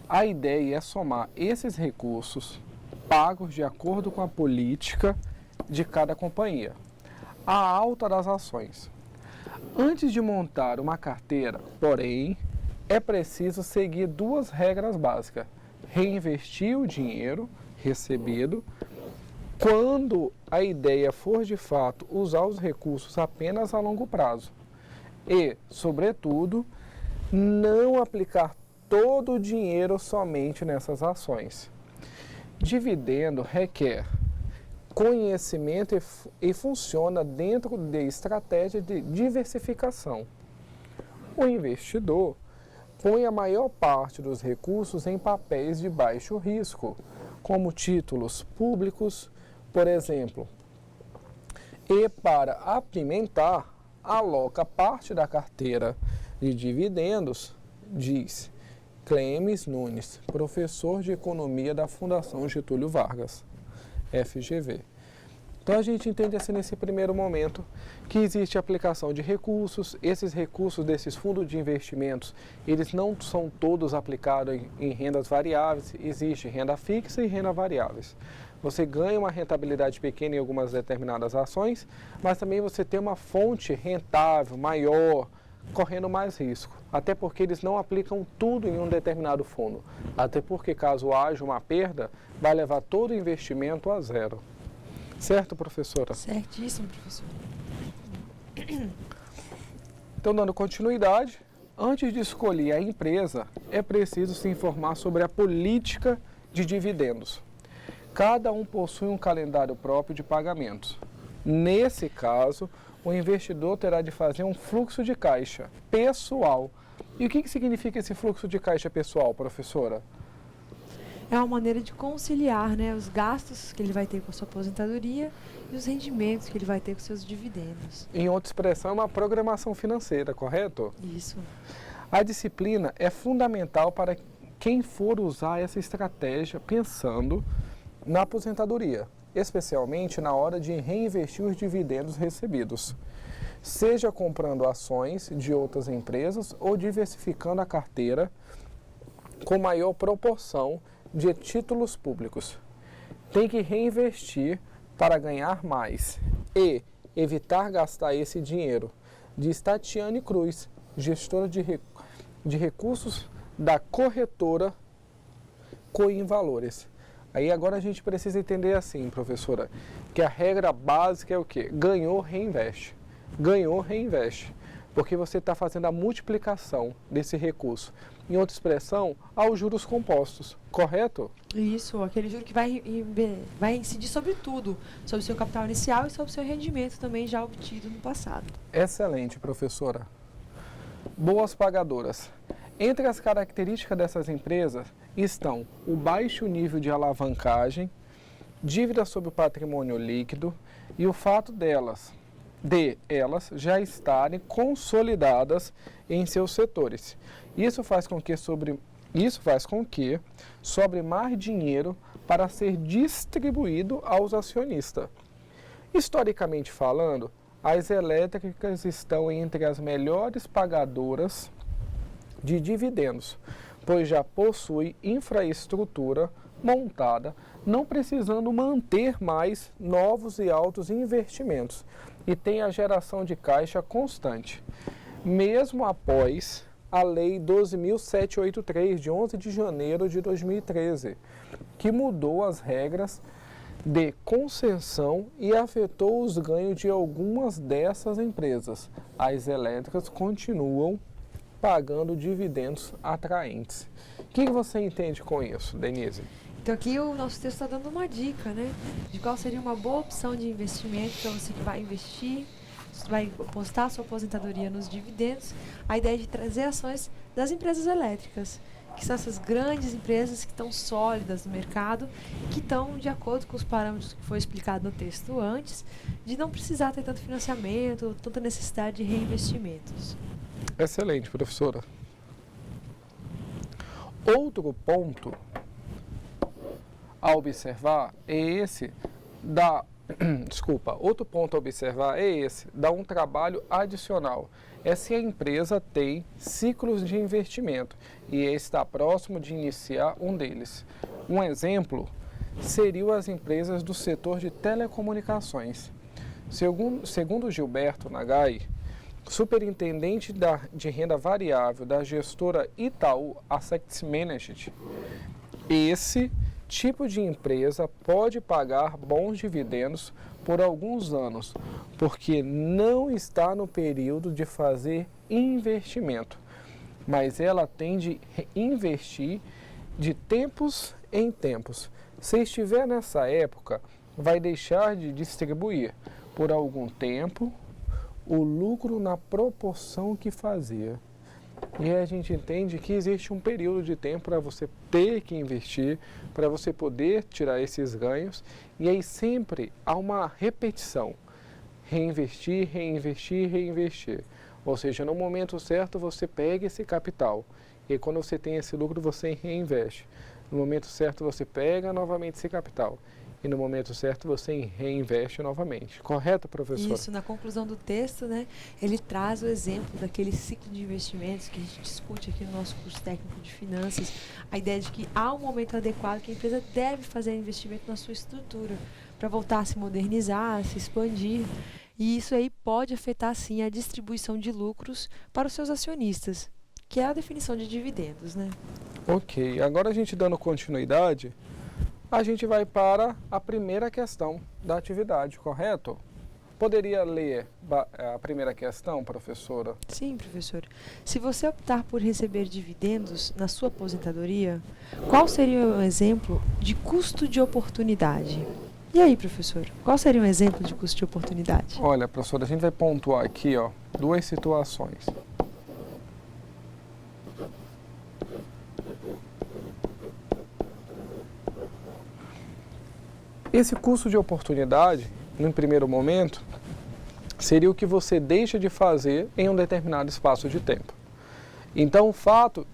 A ideia é somar esses recursos pagos de acordo com a política de cada companhia, a alta das ações. Antes de montar uma carteira, porém, é preciso seguir duas regras básicas. Reinvestir o dinheiro recebido quando a ideia for de fato usar os recursos apenas a longo prazo. E, sobretudo, não aplicar todo o dinheiro somente nessas ações. Dividendo requer conhecimento e funciona dentro de estratégia de diversificação. O investidor põe a maior parte dos recursos em papéis de baixo risco, como títulos públicos, por exemplo. E para apimentar, aloca parte da carteira de dividendos, diz Clemes Nunes, professor de economia da Fundação Getúlio Vargas, FGV. Então a gente entende assim nesse primeiro momento que existe aplicação de recursos, esses recursos desses fundos de investimentos, eles não são todos aplicados em rendas variáveis, existe renda fixa e renda variáveis. Você ganha uma rentabilidade pequena em algumas determinadas ações, mas também você tem uma fonte rentável, maior, correndo mais risco. Até porque eles não aplicam tudo em um determinado fundo. Até porque caso haja uma perda, vai levar todo o investimento a zero. Certo, professora? Certíssimo, professor. Então, dando continuidade, antes de escolher a empresa, é preciso se informar sobre a política de dividendos. Cada um possui um calendário próprio de pagamentos. Nesse caso, o investidor terá de fazer um fluxo de caixa pessoal. E o que significa esse fluxo de caixa pessoal, professora? É uma maneira de conciliar, né, os gastos que ele vai ter com a sua aposentadoria e os rendimentos que ele vai ter com seus dividendos. Em outra expressão, é uma programação financeira, correto? Isso. A disciplina é fundamental para quem for usar essa estratégia pensando na aposentadoria, especialmente na hora de reinvestir os dividendos recebidos, seja comprando ações de outras empresas ou diversificando a carteira com maior proporção de títulos públicos. Tem que reinvestir para ganhar mais e evitar gastar esse dinheiro, diz Tatiane Cruz, gestora de recursos da corretora Coin Valores. Aí agora a gente precisa entender assim, professora, que a regra básica é o quê? Ganhou, reinveste. Ganhou, reinveste. Porque você está fazendo a multiplicação desse recurso. Em outra expressão, aos juros compostos, correto? Isso, aquele juro que vai incidir sobre tudo, sobre o seu capital inicial e sobre o seu rendimento também já obtido no passado. Excelente, professora. Boas pagadoras. Entre as características dessas empresas estão o baixo nível de alavancagem, dívida sobre o patrimônio líquido e o fato delas já estarem consolidadas em seus setores. Isso faz com que sobre mais dinheiro para ser distribuído aos acionistas. Historicamente falando, as elétricas estão entre as melhores pagadoras de dividendos, pois já possui infraestrutura montada, não precisando manter mais novos e altos investimentos e tem a geração de caixa constante, mesmo após a Lei 12.783, de 11 de janeiro de 2013, que mudou as regras de concessão e afetou os ganhos de algumas dessas empresas. As elétricas continuam pagando dividendos atraentes. O que você entende com isso, Denise? Então aqui o nosso texto está dando uma dica, né? De qual seria uma boa opção de investimento para você que vai investir, vai apostar a sua aposentadoria nos dividendos. A ideia é de trazer ações das empresas elétricas, que são essas grandes empresas que estão sólidas no mercado, que estão de acordo com os parâmetros que foi explicado no texto antes, de não precisar ter tanto financiamento, tanta necessidade de reinvestimentos. Excelente, professora. Outro ponto a observar é esse da... outro ponto a observar é esse, dá um trabalho adicional. É se a empresa tem ciclos de investimento e está próximo de iniciar um deles. Um exemplo seriam as empresas do setor de telecomunicações. Segundo Gilberto Nagai, superintendente de renda variável da gestora Itaú Asset Management, esse tipo de empresa pode pagar bons dividendos por alguns anos, porque não está no período de fazer investimento, mas ela tem de investir de tempos em tempos. Se estiver nessa época, vai deixar de distribuir por algum tempo o lucro na proporção que fazia. E a gente entende que existe um período de tempo para você ter que investir, para você poder tirar esses ganhos, e aí sempre há uma repetição, reinvestir, reinvestir, reinvestir. Ou seja, no momento certo você pega esse capital, e quando você tem esse lucro você reinveste. No momento certo você pega novamente esse capital, e no momento certo você reinveste novamente. Correto, professor? Isso, na conclusão do texto, né, ele traz o exemplo daquele ciclo de investimentos que a gente discute aqui no nosso curso técnico de finanças, a ideia de que há um momento adequado que a empresa deve fazer investimento na sua estrutura para voltar a se modernizar, a se expandir, e isso aí pode afetar, sim, a distribuição de lucros para os seus acionistas, que é a definição de dividendos, né? Ok, agora a gente dando continuidade, a gente vai para a primeira questão da atividade, correto? Poderia ler a primeira questão, professora? Sim, professor. Se você optar por receber dividendos na sua aposentadoria, qual seria um exemplo de custo de oportunidade? E aí, professor, qual seria um exemplo de custo de oportunidade? Olha, professora, a gente vai pontuar aqui, ó, duas situações. Esse custo de oportunidade, no primeiro momento, seria o que você deixa de fazer em um determinado espaço de tempo. Então, o fato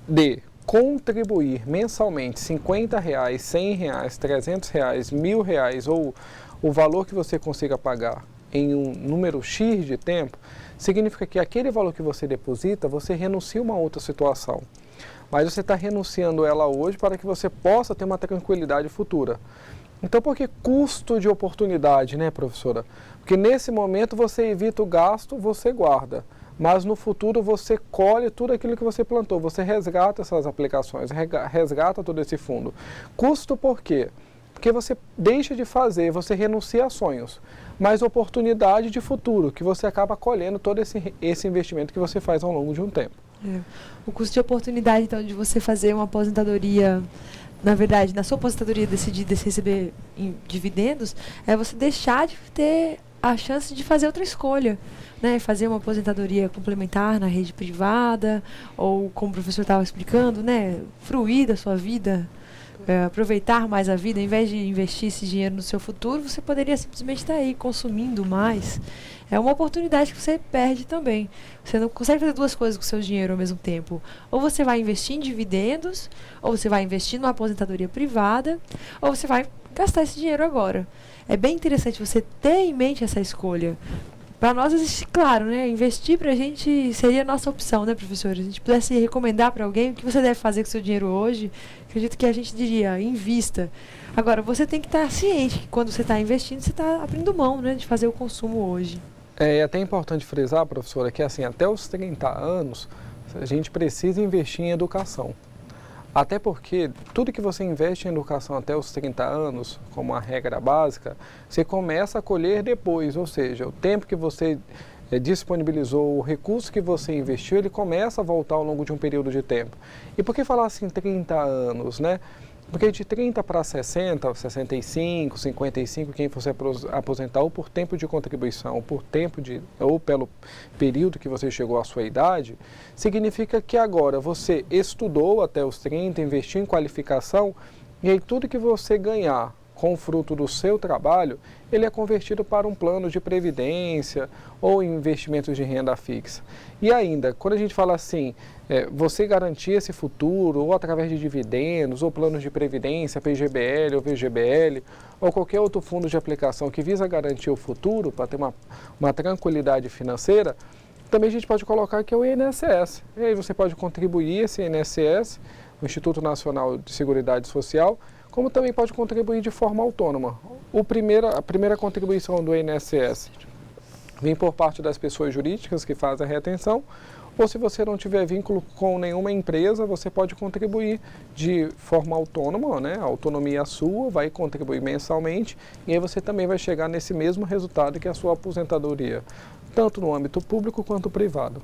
de contribuir mensalmente R$50, R$100, R$300, R$1.000 ou o valor que você consiga pagar em um número X de tempo, significa que aquele valor que você deposita, você renuncia a uma outra situação. Mas você está renunciando ela hoje para que você possa ter uma tranquilidade futura. Então, por que custo de oportunidade, né, professora? Porque nesse momento você evita o gasto, você guarda. Mas no futuro você colhe tudo aquilo que você plantou, você resgata essas aplicações, resgata todo esse fundo. Custo por quê? Porque você deixa de fazer, você renuncia a sonhos, mas oportunidade de futuro, que você acaba colhendo todo esse investimento que você faz ao longo de um tempo. O custo de oportunidade, então, de você fazer uma aposentadoria, na verdade, na sua aposentadoria decidir receber dividendos, é você deixar de ter a chance de fazer outra escolha, né? Fazer uma aposentadoria complementar na rede privada, ou, como o professor estava explicando, né? Fruir da sua vida, aproveitar mais a vida. Ao invés de investir esse dinheiro no seu futuro, você poderia simplesmente estar aí consumindo mais. É uma oportunidade que você perde também. Você não consegue fazer duas coisas com o seu dinheiro ao mesmo tempo. Ou você vai investir em dividendos, ou você vai investir numa aposentadoria privada, ou você vai gastar esse dinheiro agora. É bem interessante você ter em mente essa escolha. Para nós existe, claro, né? Investir para a gente seria a nossa opção, né, professor? Se a gente pudesse recomendar para alguém o que você deve fazer com o seu dinheiro hoje, acredito que a gente diria, invista. Agora, você tem que estar ciente que quando você está investindo, você está abrindo mão, né, de fazer o consumo hoje. É até importante frisar, professora, que assim, até os 30 anos, a gente precisa investir em educação. Até porque tudo que você investe em educação até os 30 anos, como a regra básica, você começa a colher depois, ou seja, o tempo que você disponibilizou, o recurso que você investiu, ele começa a voltar ao longo de um período de tempo. E por que falar assim 30 anos, né? Porque de 30 para 60, 65, 55, quem for se aposentar ou por tempo de contribuição, ou pelo período que você chegou à sua idade, significa que agora você estudou até os 30, investiu em qualificação, e aí tudo que você ganhar com o fruto do seu trabalho, ele é convertido para um plano de previdência ou investimentos de renda fixa. E ainda, quando a gente fala assim, você garantir esse futuro, ou através de dividendos, ou planos de previdência, PGBL ou VGBL, ou qualquer outro fundo de aplicação que visa garantir o futuro, para ter uma tranquilidade financeira, também a gente pode colocar que é o INSS. E aí você pode contribuir esse INSS, o Instituto Nacional de Seguridade Social, como também pode contribuir de forma autônoma. A primeira contribuição do INSS vem por parte das pessoas jurídicas que fazem a retenção, ou se você não tiver vínculo com nenhuma empresa, você pode contribuir de forma autônoma, né? A autonomia é sua, vai contribuir mensalmente, e aí você também vai chegar nesse mesmo resultado que é a sua aposentadoria, tanto no âmbito público quanto privado.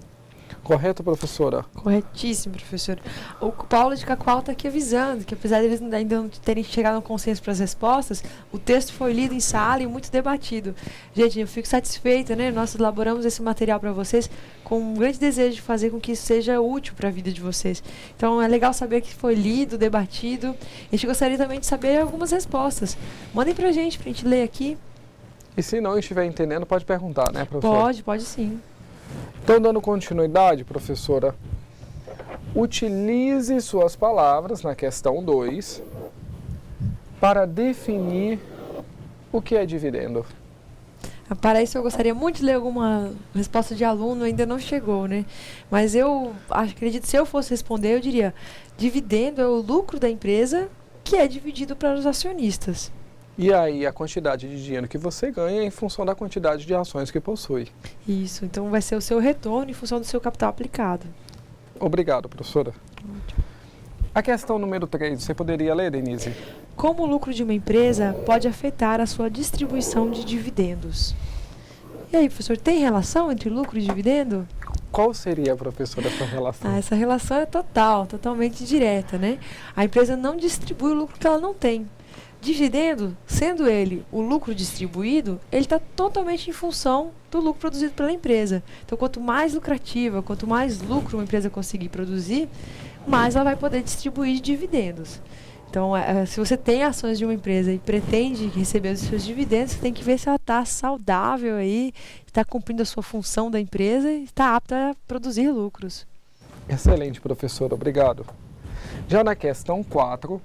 Correto, professora? Corretíssimo, professor. O Paulo de Cacoal está aqui avisando que, apesar de eles ainda não terem chegado a um consenso para as respostas, o texto foi lido em sala e muito debatido. Gente, eu fico satisfeita, né? Nós elaboramos esse material para vocês com um grande desejo de fazer com que isso seja útil para a vida de vocês. Então, é legal saber que foi lido, debatido. A gente gostaria também de saber algumas respostas. Mandem para a gente ler aqui. E se não estiver entendendo, pode perguntar, né, professora? Pode sim. Então, dando continuidade, professora, utilize suas palavras na questão 2 para definir o que é dividendo. Para isso, eu gostaria muito de ler alguma resposta de aluno, ainda não chegou, né? Mas eu acredito que se eu fosse responder, eu diria: dividendo é o lucro da empresa que é dividido para os acionistas. E aí, a quantidade de dinheiro que você ganha é em função da quantidade de ações que possui. Isso, então vai ser o seu retorno em função do seu capital aplicado. Obrigado, professora. Ótimo. A questão número 3, você poderia ler, Denise? Como o lucro de uma empresa pode afetar a sua distribuição de dividendos? E aí, professor, tem relação entre lucro e dividendo? Qual seria, professora, essa relação? Essa relação é totalmente direta, né? A empresa não distribui o lucro que ela não tem. Dividendo, sendo ele o lucro distribuído, ele está totalmente em função do lucro produzido pela empresa. Então, quanto mais lucrativa, quanto mais lucro uma empresa conseguir produzir, mais ela vai poder distribuir dividendos. Então, se você tem ações de uma empresa e pretende receber os seus dividendos, você tem que ver se ela está saudável aí, está cumprindo a sua função da empresa e está apta a produzir lucros. Excelente, professora. Obrigado. Já na questão 4,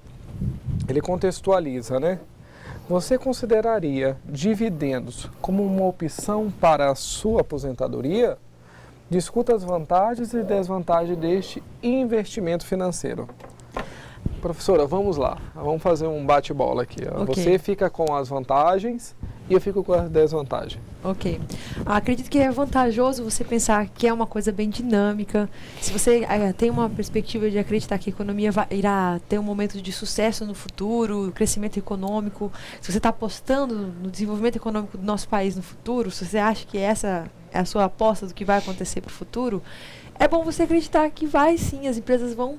ele contextualiza, né? Você consideraria dividendos como uma opção para a sua aposentadoria? Discuta as vantagens e desvantagens deste investimento financeiro. Professora, vamos lá. Vamos fazer um bate-bola aqui. Okay. Você fica com as vantagens e eu fico com as desvantagens. Ok. Acredito que é vantajoso você pensar que é uma coisa bem dinâmica. Se você tem uma perspectiva de acreditar que a economia irá ter um momento de sucesso no futuro, crescimento econômico, se você está apostando no desenvolvimento econômico do nosso país no futuro, se você acha que essa é a sua aposta do que vai acontecer para o futuro, é bom você acreditar que vai sim, as empresas vão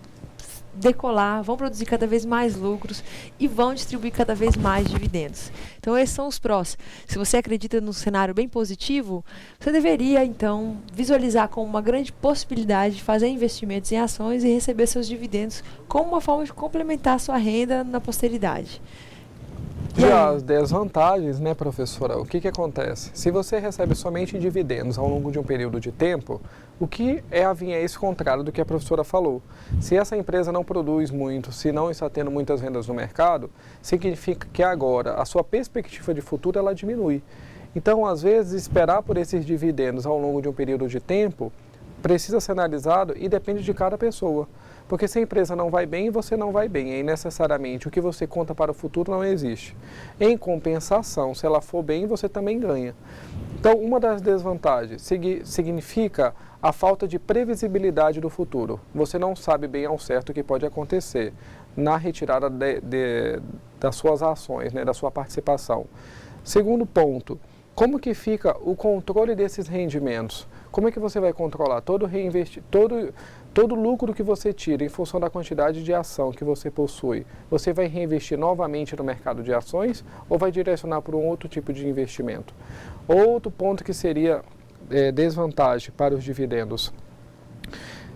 decolar, vão produzir cada vez mais lucros e vão distribuir cada vez mais dividendos. Então, esses são os prós. Se você acredita num cenário bem positivo, você deveria, então, visualizar como uma grande possibilidade de fazer investimentos em ações e receber seus dividendos como uma forma de complementar a sua renda na posteridade. E as desvantagens, né, professora? O que acontece? Se você recebe somente dividendos ao longo de um período de tempo, o que é a viés contrário do que a professora falou? Se essa empresa não produz muito, se não está tendo muitas vendas no mercado, significa que agora a sua perspectiva de futuro ela diminui. Então, às vezes, esperar por esses dividendos ao longo de um período de tempo precisa ser analisado e depende de cada pessoa. Porque se a empresa não vai bem, você não vai bem. E necessariamente o que você conta para o futuro não existe. Em compensação, se ela for bem, você também ganha. Então, uma das desvantagens significa a falta de previsibilidade do futuro. Você não sabe bem ao certo o que pode acontecer na retirada das suas ações, né, da sua participação. Segundo ponto, como que fica o controle desses rendimentos? Como é que você vai controlar todo lucro que você tira em função da quantidade de ação que você possui? Você vai reinvestir novamente no mercado de ações ou vai direcionar para um outro tipo de investimento? Outro ponto que seria desvantagem para os dividendos.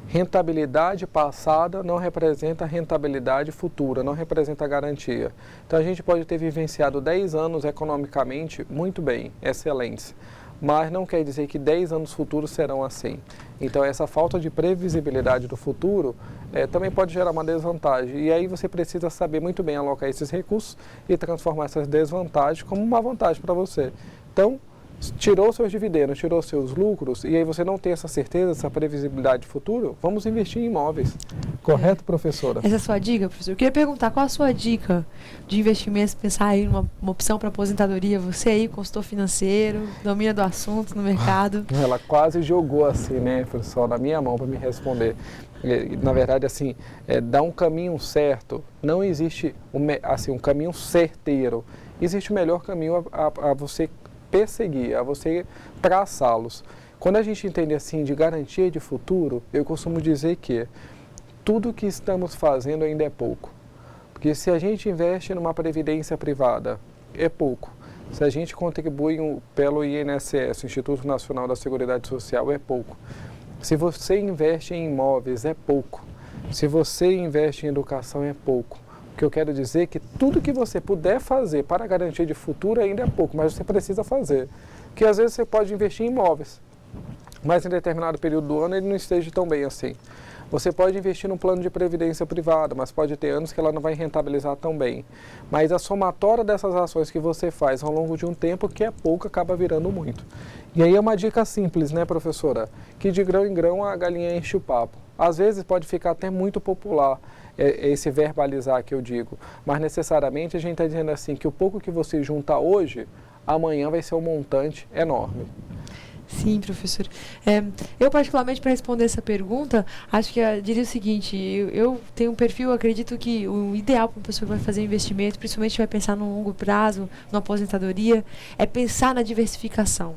Rentabilidade passada não representa rentabilidade futura, não representa garantia. Então a gente pode ter vivenciado 10 anos economicamente muito bem, excelentes, mas não quer dizer que 10 anos futuros serão assim. Então essa falta de previsibilidade do futuro também pode gerar uma desvantagem. E aí você precisa saber muito bem alocar esses recursos e transformar essas desvantagens como uma vantagem para você. Então, tirou seus dividendos, tirou seus lucros, e aí você não tem essa certeza, essa previsibilidade de futuro, vamos investir em imóveis. Correto, professora? Essa é a sua dica, professor? Eu queria perguntar, qual a sua dica de investimentos, pensar aí numa opção para aposentadoria? Você aí, consultor financeiro, domina do assunto no mercado. Ela quase jogou assim, né, professor, na minha mão para me responder. Na verdade, assim, dá um caminho certo, não existe um caminho certeiro. Existe o melhor caminho a você perseguir, a você traçá-los. Quando a gente entende assim de garantia de futuro, eu costumo dizer que tudo que estamos fazendo ainda é pouco. Porque se a gente investe numa previdência privada, é pouco. Se a gente contribui pelo INSS, Instituto Nacional da Seguridade Social, é pouco. Se você investe em imóveis, é pouco. Se você investe em educação, é pouco. O que eu quero dizer é que tudo que você puder fazer para garantia de futuro ainda é pouco, mas você precisa fazer. Porque às vezes você pode investir em imóveis, mas em determinado período do ano ele não esteja tão bem assim. Você pode investir num plano de previdência privada, mas pode ter anos que ela não vai rentabilizar tão bem. Mas a somatória dessas ações que você faz ao longo de um tempo, que é pouco, acaba virando muito. E aí é uma dica simples, né, professora? Que de grão em grão a galinha enche o papo. Às vezes pode ficar até muito popular esse verbalizar que eu digo, mas necessariamente a gente está dizendo assim que o pouco que você junta hoje, amanhã vai ser um montante enorme. Sim, professor. Eu, particularmente, para responder essa pergunta, acho que eu diria o seguinte, eu tenho um perfil, acredito que o ideal para uma pessoa que vai fazer investimento, principalmente vai pensar no longo prazo, na aposentadoria, é pensar na diversificação.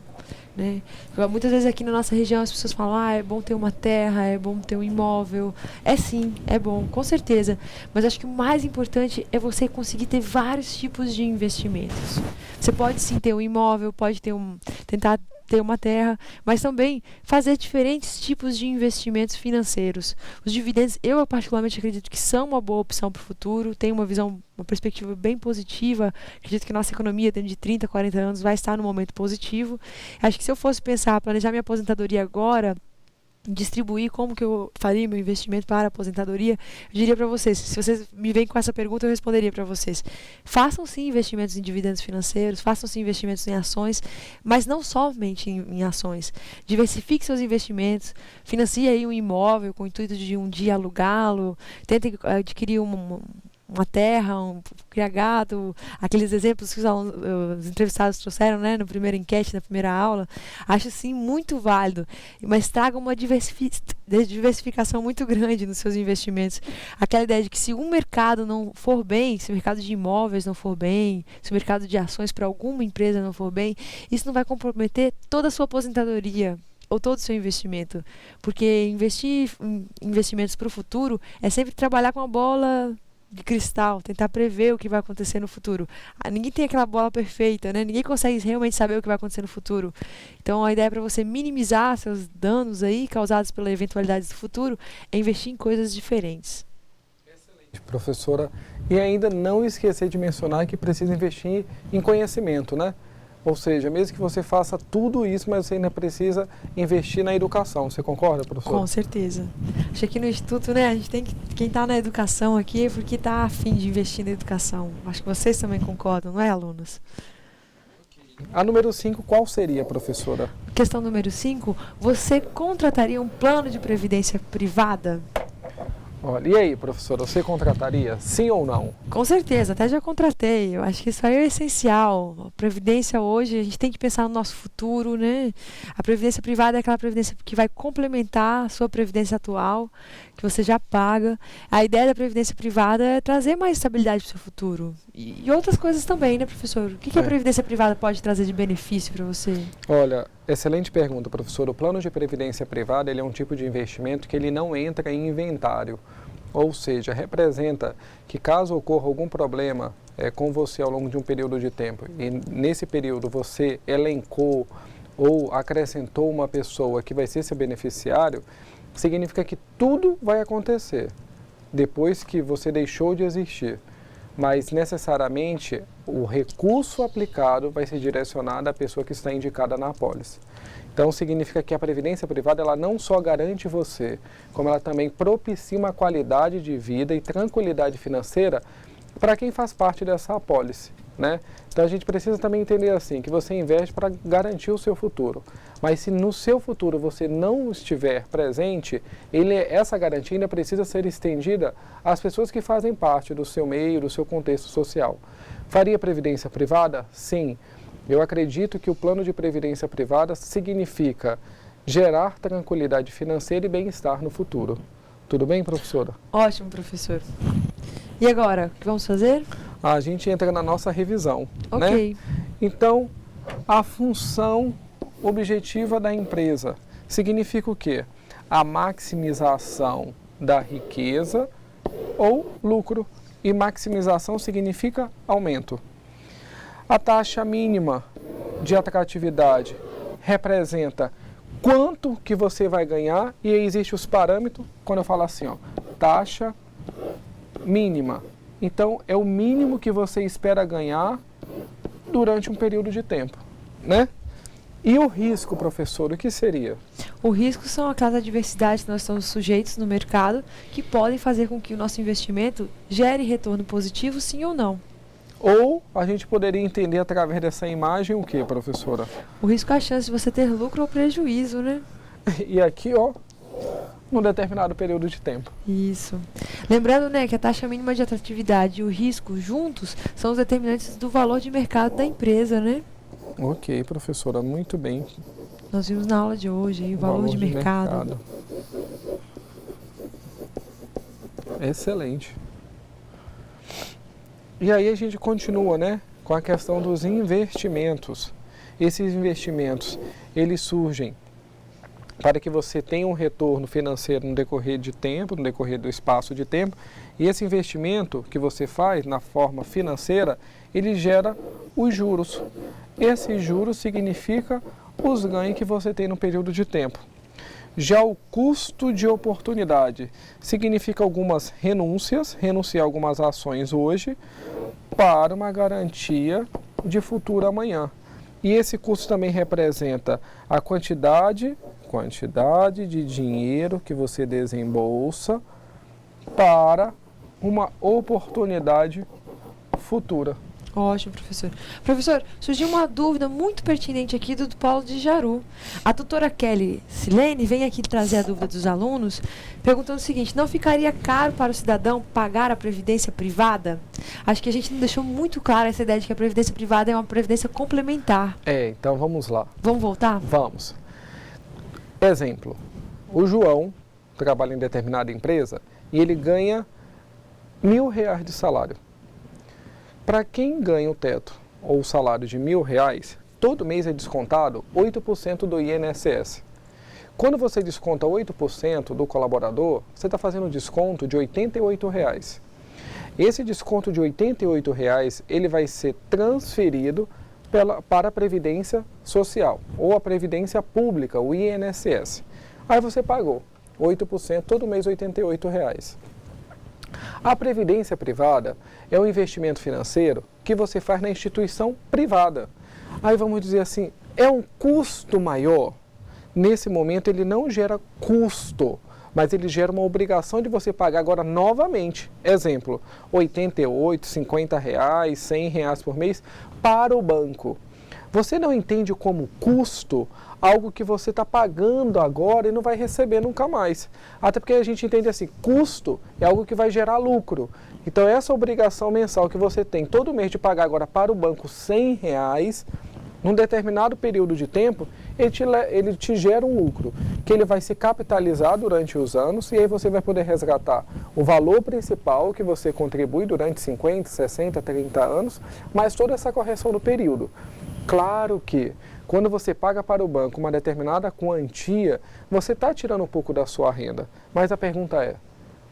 Né? Muitas vezes aqui na nossa região as pessoas falam, é bom ter uma terra, é bom ter um imóvel. É sim, é bom, com certeza. Mas acho que o mais importante é você conseguir ter vários tipos de investimentos. Você pode sim ter um imóvel, pode ter tentar ter uma terra, mas também fazer diferentes tipos de investimentos financeiros. Os dividendos, eu particularmente acredito que são uma boa opção para o futuro, tenho uma perspectiva bem positiva, acredito que nossa economia dentro de 30, 40 anos vai estar num momento positivo. Acho que se eu fosse planejar minha aposentadoria agora, distribuir como que eu faria meu investimento para a aposentadoria, eu diria para vocês, se vocês me vêm com essa pergunta, eu responderia para vocês. Façam sim investimentos em dividendos financeiros, façam sim investimentos em ações, mas não somente em ações. Diversifique seus investimentos, financie aí um imóvel com o intuito de um dia alugá-lo, tente adquirir uma terra, criar gado, aqueles exemplos que os entrevistados trouxeram, né, no primeiro enquete, na primeira aula, acho sim muito válido, mas traga uma diversificação muito grande nos seus investimentos. Aquela ideia de que se um mercado não for bem, se o mercado de imóveis não for bem, se o mercado de ações para alguma empresa não for bem, isso não vai comprometer toda a sua aposentadoria ou todo o seu investimento, porque investir em investimentos para o futuro é sempre trabalhar com a bola de cristal, tentar prever o que vai acontecer no futuro. Ninguém tem aquela bola perfeita, né? Ninguém consegue realmente saber o que vai acontecer no futuro. Então a ideia é para você minimizar seus danos aí causados pelas eventualidades do futuro é investir em coisas diferentes. Excelente, professora. E ainda não esquecer de mencionar que precisa investir em conhecimento, né? Ou seja, mesmo que você faça tudo isso, mas você ainda precisa investir na educação. Você concorda, professor? Com certeza. Acho que aqui no Instituto, né, a gente tem que, quem está na educação aqui é porque está a fim de investir na educação. Acho que vocês também concordam, não é, alunos? A número 5, qual seria, professora? Questão número 5, você contrataria um plano de previdência privada? Olha, e aí, professora, você contrataria? Sim ou não? Com certeza, até já contratei. Eu acho que isso aí é essencial. A previdência hoje, a gente tem que pensar no nosso futuro, né? A previdência privada é aquela previdência que vai complementar a sua previdência atual, que você já paga. A ideia da previdência privada é trazer mais estabilidade para o seu futuro. E outras coisas também, né, professor? O que a previdência privada pode trazer de benefício para você? Olha, Excelente pergunta, professor. O plano de previdência privada ele é um tipo de investimento que ele não entra em inventário, ou seja, representa que caso ocorra algum problema com você ao longo de um período de tempo e nesse período você elencou ou acrescentou uma pessoa que vai ser seu beneficiário, significa que tudo vai acontecer depois que você deixou de existir, mas necessariamente o recurso aplicado vai ser direcionado à pessoa que está indicada na apólice. Então significa que a previdência privada ela não só garante você, como ela também propicia uma qualidade de vida e tranquilidade financeira para quem faz parte dessa apólice, né? Então a gente precisa também entender assim, que você investe para garantir o seu futuro. Mas se no seu futuro você não estiver presente, essa garantia ainda precisa ser estendida às pessoas que fazem parte do seu meio, do seu contexto social. Faria previdência privada? Sim. Eu acredito que o plano de previdência privada significa gerar tranquilidade financeira e bem-estar no futuro. Tudo bem, professora? Ótimo, professor. E agora, o que vamos fazer? A gente entra na nossa revisão, Ok. né? Então, a função objetiva da empresa significa o quê? A maximização da riqueza ou lucro. E maximização significa aumento. A taxa mínima de atratividade representa quanto que você vai ganhar e existe os parâmetros, quando eu falo assim, ó, taxa mínima. Então, é o mínimo que você espera ganhar durante um período de tempo, né? E o risco, professor, o que seria? O risco são aquelas adversidades que nós estamos sujeitos no mercado que podem fazer com que o nosso investimento gere retorno positivo, sim ou não. Ou a gente poderia entender através dessa imagem o que, professora? O risco é a chance de você ter lucro ou prejuízo, né? E aqui, ó, num determinado período de tempo. Isso. Lembrando, né, que a taxa mínima de atratividade e o risco juntos são os determinantes do valor de mercado da empresa, né? Ok, professora, muito bem. Nós vimos na aula de hoje aí, o valor de mercado. Excelente. E aí a gente continua, né, com a questão dos investimentos. Esses investimentos, eles surgem para que você tenha um retorno financeiro no decorrer de tempo, no decorrer do espaço de tempo. E esse investimento que você faz na forma financeira, ele gera os juros. Esse juros significa os ganhos que você tem no período de tempo. Já o custo de oportunidade significa algumas renúncias, renunciar a algumas ações hoje para uma garantia de futuro amanhã. E esse custo também representa a quantidade de dinheiro que você desembolsa para uma oportunidade futura. Ótimo, professor. Professor, surgiu uma dúvida muito pertinente aqui do Paulo de Jaru. A tutora Kelly Silene vem aqui trazer a dúvida dos alunos, perguntando o seguinte: não ficaria caro para o cidadão pagar a previdência privada? Acho que a gente não deixou muito clara essa ideia de que a previdência privada é uma previdência complementar. Então vamos lá. Vamos voltar? Vamos. Exemplo, o João trabalha em determinada empresa e ele ganha R$ 1.000 de salário. Para quem ganha o teto ou o salário de R$ 1.000, todo mês é descontado 8% do INSS. Quando você desconta 8% do colaborador, você está fazendo um desconto de R$ 88. Esse desconto de R$ 88, ele vai ser transferido para a Previdência Social ou a Previdência Pública, o INSS. Aí você pagou 8%, todo mês R$ 88. A previdência privada é um investimento financeiro que você faz na instituição privada. Aí vamos dizer assim, é um custo maior. Nesse momento ele não gera custo, mas ele gera uma obrigação de você pagar agora novamente. Exemplo, R$ 88, R$ 50, R$ 100 por mês para o banco. Você não entende como custo algo que você está pagando agora e não vai receber nunca mais. Até porque a gente entende assim, custo é algo que vai gerar lucro. Então essa obrigação mensal que você tem todo mês de pagar agora para o banco R$ 100, num determinado período de tempo, ele te gera um lucro, que ele vai se capitalizar durante os anos e aí você vai poder resgatar o valor principal que você contribui durante 50, 60, 30 anos, mais toda essa correção do período. Claro que Quando você paga para o banco uma determinada quantia, você está tirando um pouco da sua renda. Mas a pergunta é,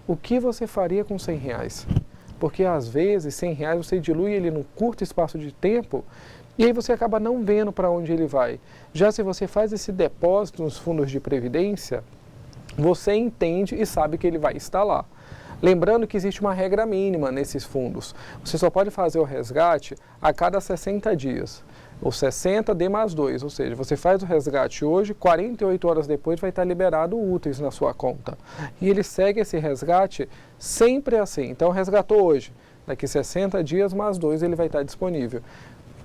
o que você faria com R$100? Porque às vezes R$100 você dilui ele num curto espaço de tempo e aí você acaba não vendo para onde ele vai. Já se você faz esse depósito nos fundos de previdência, você entende e sabe que ele vai estar lá. Lembrando que existe uma regra mínima nesses fundos. Você só pode fazer o resgate a cada 60 dias. Ou 60 D mais 2, ou seja, você faz o resgate hoje, 48 horas depois vai estar liberado úteis na sua conta. E ele segue esse resgate sempre assim. Então resgatou hoje, daqui 60 dias mais 2 ele vai estar disponível.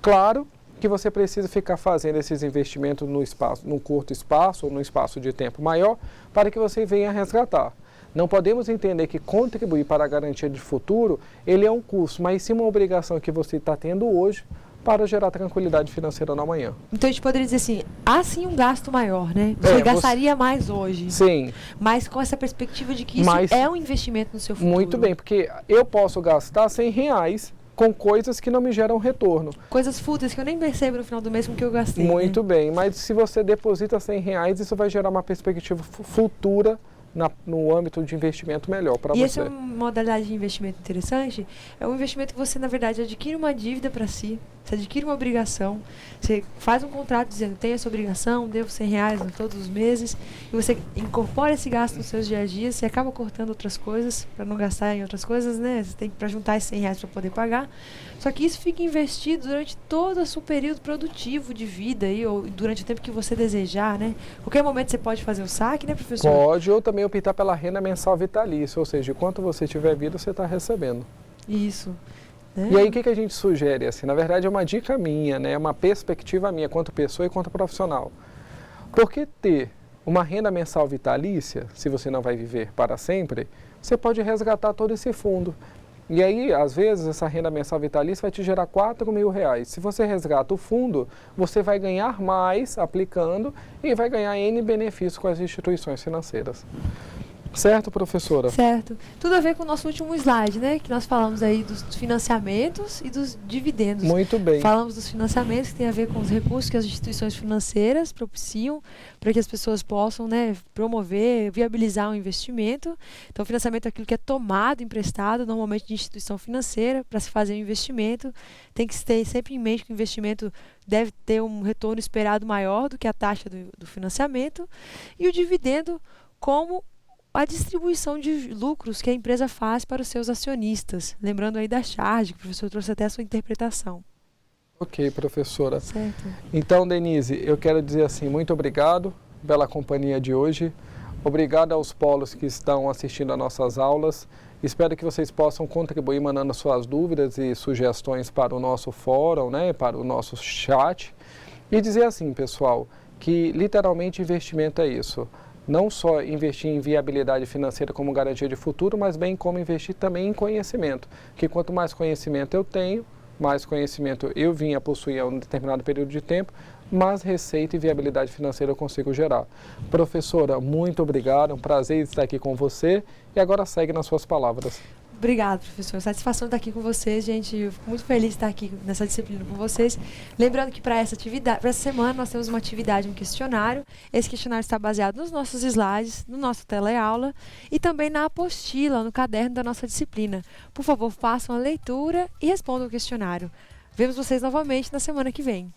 Claro que você precisa ficar fazendo esses investimentos no espaço, num curto espaço ou num espaço de tempo maior para que você venha resgatar. Não podemos entender que contribuir para a garantia de futuro, ele é um custo, mas sim uma obrigação que você está tendo hoje para gerar tranquilidade financeira no amanhã. Então a gente poderia dizer assim, há sim um gasto maior, né? Você gastaria mais hoje. Sim. Mas com essa perspectiva de que isso é um investimento no seu futuro. Muito bem, porque eu posso gastar R$100 com coisas que não me geram retorno. Coisas fúteis que eu nem percebo no final do mês com que eu gastei. Muito bem, mas se você deposita R$100, isso vai gerar uma perspectiva futura no âmbito de investimento melhor para você. E essa é uma modalidade de investimento interessante, é um investimento que você, na verdade, adquire uma dívida para si, você adquire uma obrigação, você faz um contrato dizendo, tenho essa obrigação, devo R$100 todos os meses, e você incorpora esse gasto nos seus dias a dias, você acaba cortando outras coisas, para não gastar em outras coisas, né? Você tem que juntar esses R$100 para poder pagar. Só que isso fica investido durante todo o seu período produtivo de vida, ou durante o tempo que você desejar, né? Qualquer momento você pode fazer o saque, né, professor? Pode, ou também optar pela renda mensal vitalícia, ou seja, enquanto você tiver vida, você está recebendo. Isso. Né? E aí o que a gente sugere? Assim, na verdade é uma dica minha, né? É uma perspectiva minha quanto pessoa e quanto profissional. Por que ter uma renda mensal vitalícia, se você não vai viver para sempre, você pode resgatar todo esse fundo. E aí, às vezes, essa renda mensal vitalícia vai te gerar R$4.000. Se você resgata o fundo, você vai ganhar mais aplicando e vai ganhar N benefícios com as instituições financeiras. Certo, professora? Certo. Tudo a ver com o nosso último slide, né? Que nós falamos aí dos financiamentos e dos dividendos. Muito bem. Falamos dos financiamentos, que tem a ver com os recursos que as instituições financeiras propiciam para que as pessoas possam, né, promover, viabilizar um investimento. Então, o financiamento é aquilo que é tomado, emprestado, normalmente de instituição financeira, para se fazer um investimento. Tem que ter sempre em mente que o investimento deve ter um retorno esperado maior do que a taxa do financiamento. E o dividendo como a distribuição de lucros que a empresa faz para os seus acionistas. Lembrando aí da charge, que o professor trouxe até a sua interpretação. Ok, professora. Certo. Então, Denise, eu quero dizer assim, muito obrigado pela companhia de hoje. Obrigado aos polos que estão assistindo a nossas aulas. Espero que vocês possam contribuir mandando suas dúvidas e sugestões para o nosso fórum, né, para o nosso chat. E dizer assim, pessoal, que literalmente investimento é isso. Não só investir em viabilidade financeira como garantia de futuro, mas bem como investir também em conhecimento. Que quanto mais conhecimento eu tenho, mais conhecimento eu vim a possuir a um determinado período de tempo, mais receita e viabilidade financeira eu consigo gerar. Professora, muito obrigado, é um prazer estar aqui com você e agora segue nas suas palavras. Obrigada, professor. Satisfação estar aqui com vocês, gente. Eu fico muito feliz de estar aqui nessa disciplina com vocês. Lembrando que para essa semana, nós temos uma atividade, um questionário. Esse questionário está baseado nos nossos slides, no nosso teleaula e também na apostila, no caderno da nossa disciplina. Por favor, façam a leitura e respondam o questionário. Vemos vocês novamente na semana que vem.